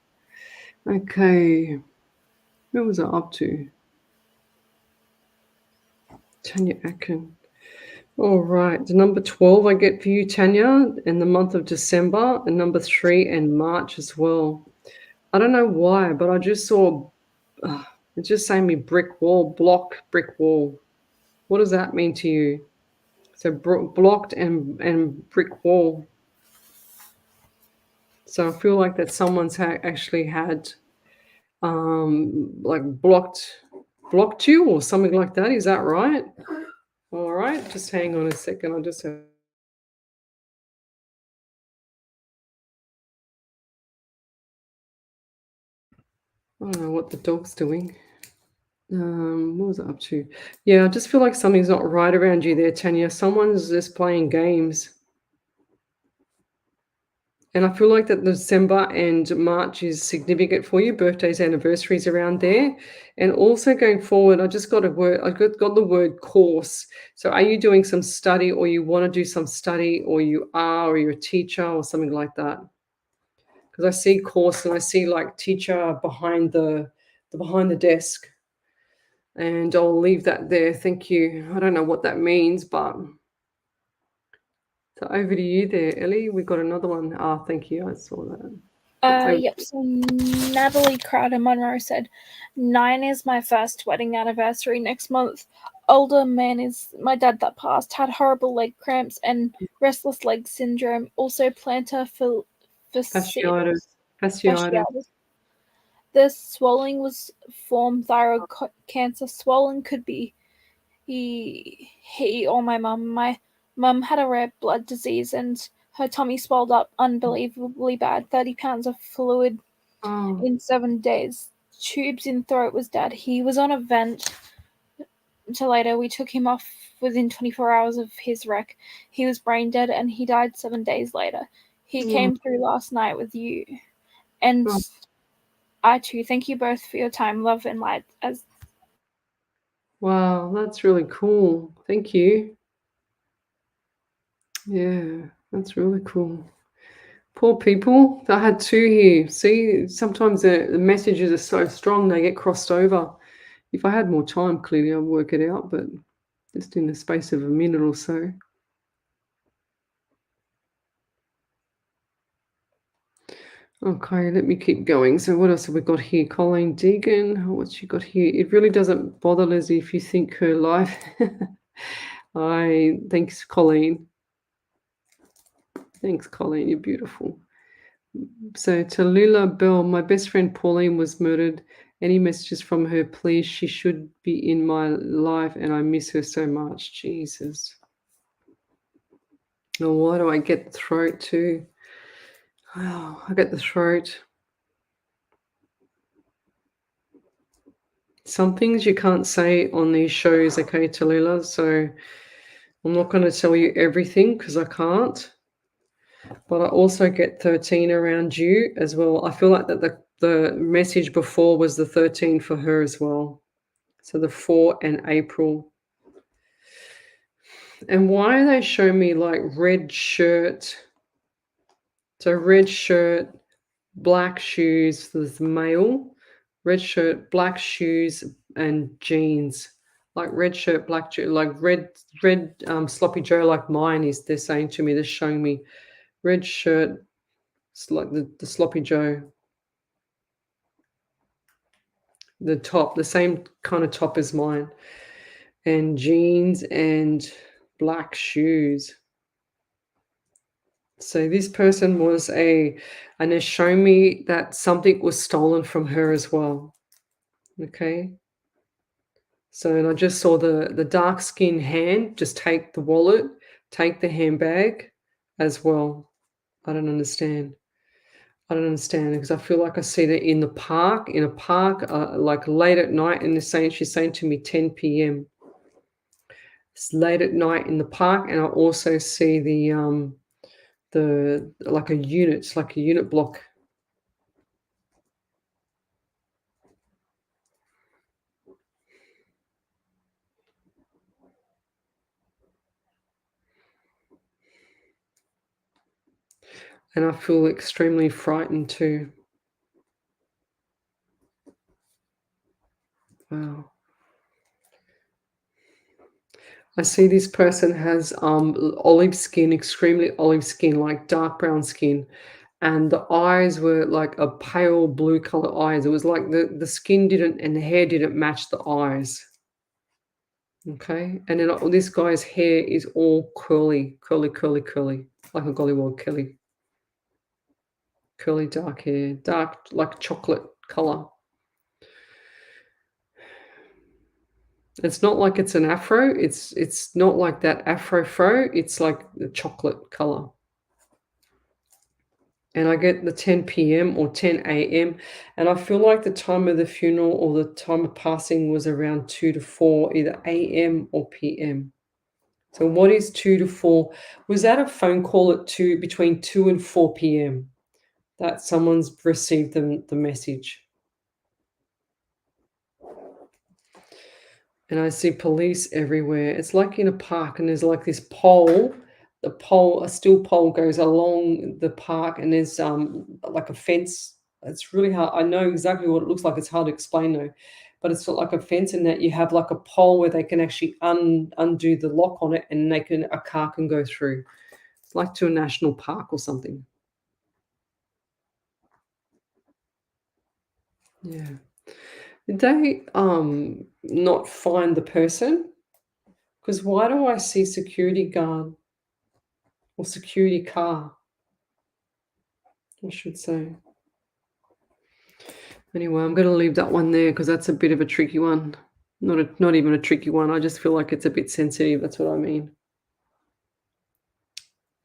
Okay. Where was I up to? Tanya Atkins. All right. The number 12 I get for you, Tanya, in the month of December, and number 3 in March as well. I don't know why, but I just saw it's just saying me brick wall, block, brick wall. What does that mean to you? So blocked and brick wall. So I feel like that someone's actually had like blocked you or something like that. Is that right? All right. Just hang on a second. I'll just have. I don't know what the dog's doing. What was it up to? Yeah, I just feel like something's not right around you there, Tanya. Someone's just playing games. And I feel like that December and March is significant for you, birthdays, anniversaries around there. And also going forward, I just got a word, I got the word course. So are you doing some study or you want to do some study or you are or you're a teacher or something like that? Because I see course and I see like teacher behind the desk. And I'll leave that there. Thank you. I don't know what that means, but so over to you there, Ellie. We got another one. Ah, thank you. I saw that. Yep. So Natalie Crowder Monroe said, 9 is my first wedding anniversary next month. Older man is my dad that passed, had horrible leg cramps and restless leg syndrome. Also plantar Fasciitis. fasciitis. The swelling was from thyroid cancer. Swollen could be he or my mum. My mum had a rare blood disease and her tummy swelled up unbelievably bad. 30 pounds of fluid in 7 days. Tubes in throat was dead. He was on a vent until later. We took him off within 24 hours of his wreck. He was brain dead and he died 7 days later. He came through last night with you. And I too thank you both for your time, love, and light. Wow, that's really cool. Thank you. Yeah, that's really cool. Poor people. I had 2 here. See, sometimes the messages are so strong they get crossed over. If I had more time, clearly I'd work it out, but just in the space of a minute or so. Okay, let me keep going. So what else have we got here? Colleen Deegan, what's she got here? It really doesn't bother Leslie if you think her life. Thanks, Colleen. Thanks, Colleen. You're beautiful. So Tallulah Bell, my best friend Pauline was murdered. Any messages from her, please? She should be in my life and I miss her so much. Jesus. Oh, why do I get the throat too? Oh, I get the throat. Some things you can't say on these shows, okay, Tallulah? So I'm not going to tell you everything because I can't. But I also get 13 around you as well. I feel like that the message before was the 13 for her as well. So the 4 and April. And why they show me like red shirt? So red shirt, black shoes for the male, red shirt, black shoes, and jeans. Like red shirt, black like red sloppy Joe like mine is. They're saying to me, they're showing me red shirt. It's like the sloppy Joe. The top, the same kind of top as mine, and jeans and black shoes. So this person was and they're showing me that something was stolen from her as well. Okay. So, and I just saw the dark skinned hand just take the wallet, take the handbag as well. I don't understand. I don't understand because I feel like I see that in a park, like late at night, and she's saying to me 10 p.m. It's late at night in the park, and I also see the like a unit block. And I feel extremely frightened too. Wow. I see this person has olive skin, extremely olive skin, like dark brown skin. And the eyes were like a pale blue color eyes. It was like the skin didn't and the hair didn't match the eyes. Okay. And then this guy's hair is all curly, like a gollywog curly. Curly dark hair, dark like chocolate color. It's not like it's an afro. It's not like that afro fro. It's like the chocolate color. And I get the 10 p.m. or 10 a.m. And I feel like the time of the funeral or the time of passing was around 2 to 4, either a.m. or p.m. So what is 2 to 4? Was that a phone call at between 2 and 4 p.m. that someone's received the message? And I see police everywhere. It's like in a park, and there's like this pole. A steel pole goes along the park, and there's like a fence. It's really hard. I know exactly what it looks like. It's hard to explain though, but it's not like a fence in that you have like a pole where they can actually undo the lock on it, and a car can go through. It's like to a national park or something. Yeah. Did they not find the person? Because why do I see security guard or security car, I should say? Anyway, I'm going to leave that one there because that's a bit of a tricky one. Not even a tricky one. I just feel like it's a bit sensitive. That's what I mean.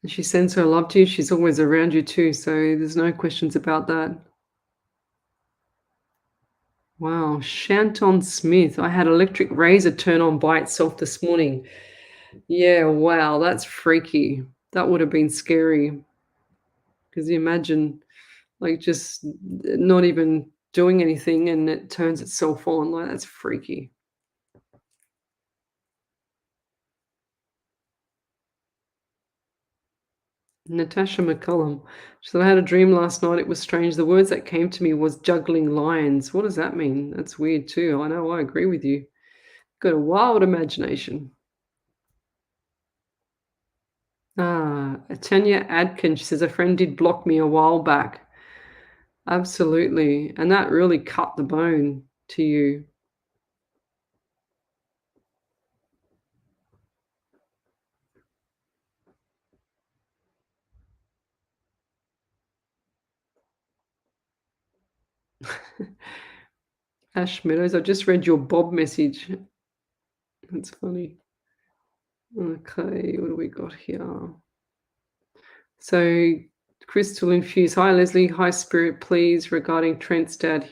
And she sends her love to you. She's always around you too. So there's no questions about that. Wow. Shanton Smith. I had electric razor turn on by itself this morning. Yeah, wow. That's freaky. That would have been scary. Because you imagine, like, just not even doing anything and it turns itself on. Like, that's freaky. Natasha McCullum. She said, I had a dream last night. It was strange. The words that came to me was juggling lions. What does that mean? That's weird too. I know, I agree with you. Got a wild imagination. Tanya Adkin, she says, a friend did block me a while back. Absolutely. And that really cut the bone to you. Ash Meadows, I just read your Bob message. That's funny. Okay, what do we got here? So, Crystal Infused. Hi, Lesley. Hi, Spirit, please, regarding Trent's dad.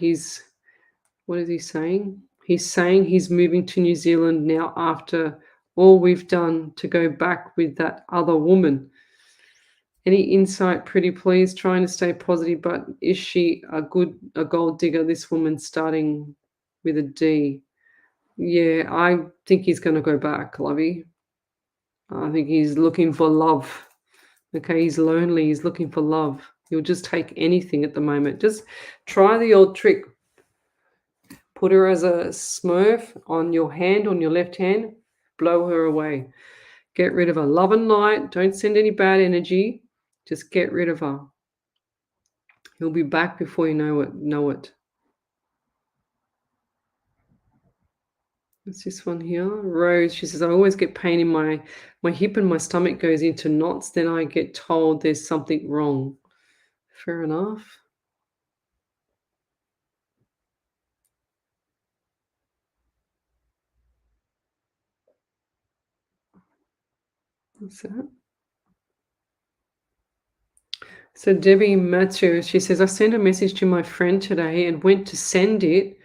What is he saying? He's saying he's moving to New Zealand now after all we've done to go back with that other woman. Any insight, pretty please? Trying to stay positive, but is she a gold digger, this woman starting with a D? Yeah, I think he's going to go back, Lovey. I think he's looking for love. Okay, he's lonely. He's looking for love. He'll just take anything at the moment. Just try the old trick. Put her as a smurf on your hand, on your left hand. Blow her away. Get rid of her. Love and light. Don't send any bad energy. Just get rid of her. He'll be back before you know it. What's this one here? Rose, she says, I always get pain in my hip and my stomach goes into knots. Then I get told there's something wrong. Fair enough. What's that? So Debbie Matthew, she says, I sent a message to my friend today and went to send it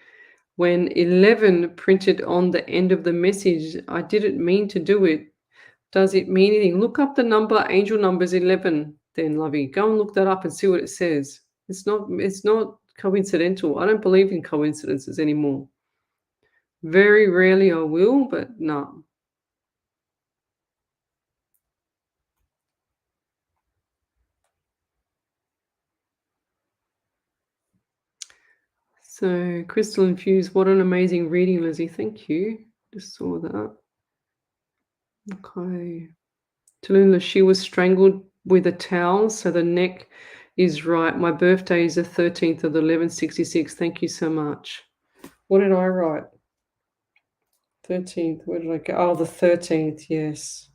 when 11 printed on the end of the message. I didn't mean to do it. Does it mean anything? Look up the number, angel numbers 11 then, Lovey. Go and look that up and see what it says. It's not coincidental. I don't believe in coincidences anymore. Very rarely I will, but no. So crystal infused, what an amazing reading, Lizzie. Thank you. Just saw that. Okay. Tallulah, she was strangled with a towel, so the neck is right. My birthday is the 13th of 1166. Thank you so much. What did I write? 13th. Where did I go? Oh, the 13th. Yes.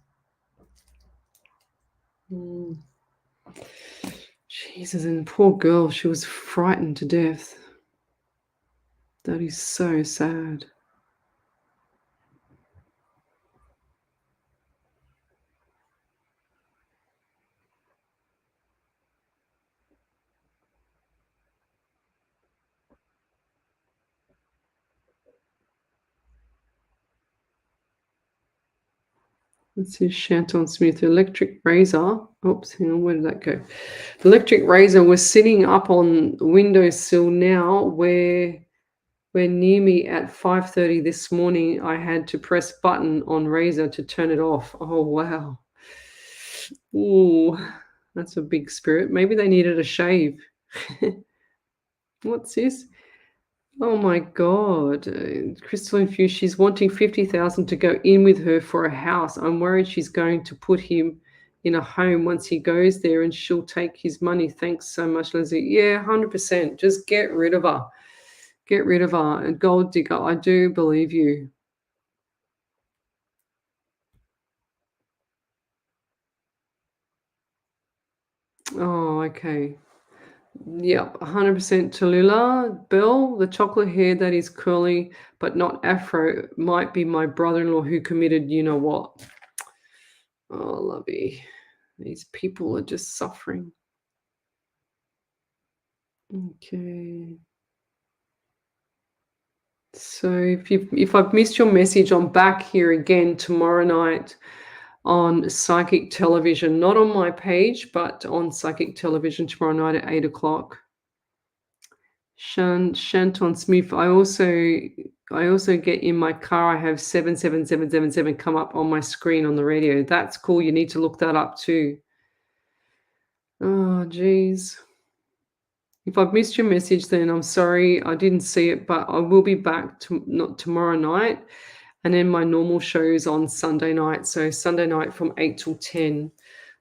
Jesus, and poor girl, she was frightened to death. That is so sad. This is Shanton Smith, electric razor. Oops, hang on, where did that go? The electric razor was sitting up on the windowsill now where near me at 5:30 this morning. I had to press button on razor to turn it off. Oh, wow. Ooh, that's a big spirit. Maybe they needed a shave. What's this? Oh my God. Crystal infused, she's wanting 50,000 to go in with her for a house. I'm worried she's going to put him in a home once he goes there and she'll take his money. Thanks so much, Lizzie. Yeah, 100%. Just get rid of her. Get rid of her. And gold digger, I do believe you. Oh, okay. Yep, 100% Tallulah. Belle, the chocolate hair that is curly but not afro might be my brother-in-law who committed you know what. Oh, lovey. These people are just suffering. Okay. So if I've missed your message, I'm back here again tomorrow night on Psychic Television, not on my page, but on Psychic Television tomorrow night at 8 o'clock. Shanton Smith. I also get in my car. I have 77777 come up on my screen on the radio. That's cool. You need to look that up too. Oh, geez. If I've missed your message, then I'm sorry. I didn't see it, but I will be back not tomorrow night. And then my normal shows on Sunday night. So Sunday night from 8 till 10.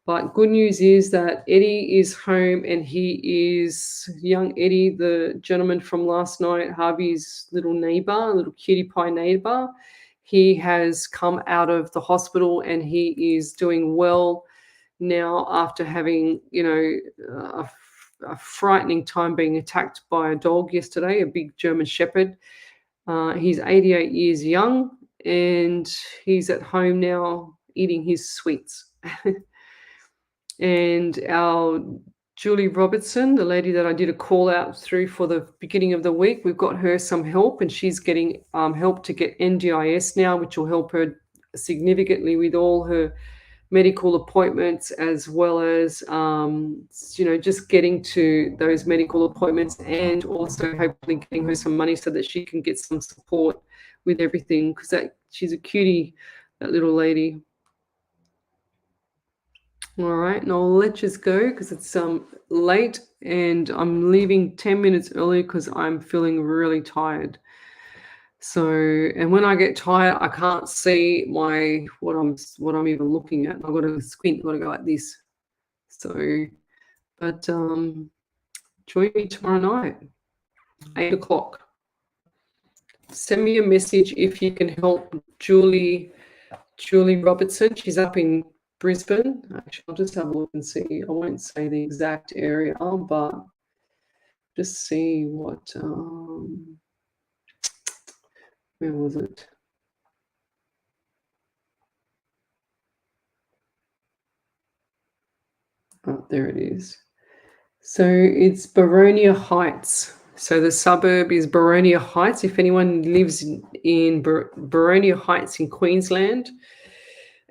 But good news is that Eddie is home and he is young Eddie, the gentleman from last night, Harvey's little neighbor, little cutie pie neighbor. He has come out of the hospital and he is doing well now after having, a frightening time being attacked by a dog yesterday, a big German Shepherd. He's 88 years young and he's at home now eating his sweets. And our Julie Robertson, the lady that I did a call out through for the beginning of the week, we've got her some help and she's getting help to get NDIS now, which will help her significantly with all her medical appointments, as well as, just getting to those medical appointments and also hopefully getting her some money so that she can get some support with everything, because she's a cutie, that little lady. All right, and I'll let you go because it's late and I'm leaving 10 minutes early because I'm feeling really tired. So, and when I get tired, I can't see what I'm even looking at. I've got to squint. I've got to go like this. So, but join me tomorrow night, 8 o'clock. Send me a message if you can help Julie Robertson. She's up in Brisbane. Actually, I'll just have a look and see. I won't say the exact area, but just see what. Where was it? Oh, there it is. So it's Boronia Heights. So the suburb is Boronia Heights. If anyone lives in Boronia Heights in Queensland,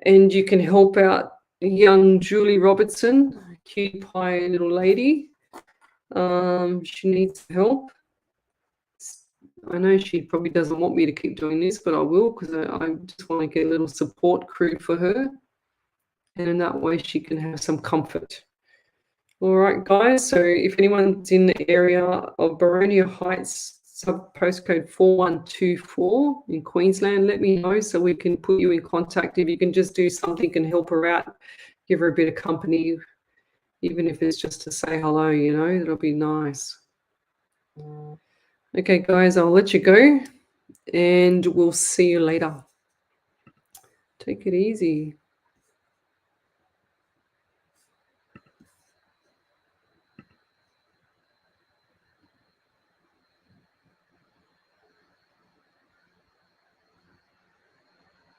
and you can help out young Julie Robertson, cutie pie little lady. She needs help. I know she probably doesn't want me to keep doing this, but I will, because I just want to get a little support crew for her. And in that way, she can have some comfort. All right, guys. So if anyone's in the area of Boronia Heights, sub postcode 4124 in Queensland, let me know so we can put you in contact. If you can just do something and help her out, give her a bit of company, even if it's just to say hello, you know, that'll be nice. Okay, guys, I'll let you go, and we'll see you later. Take it easy.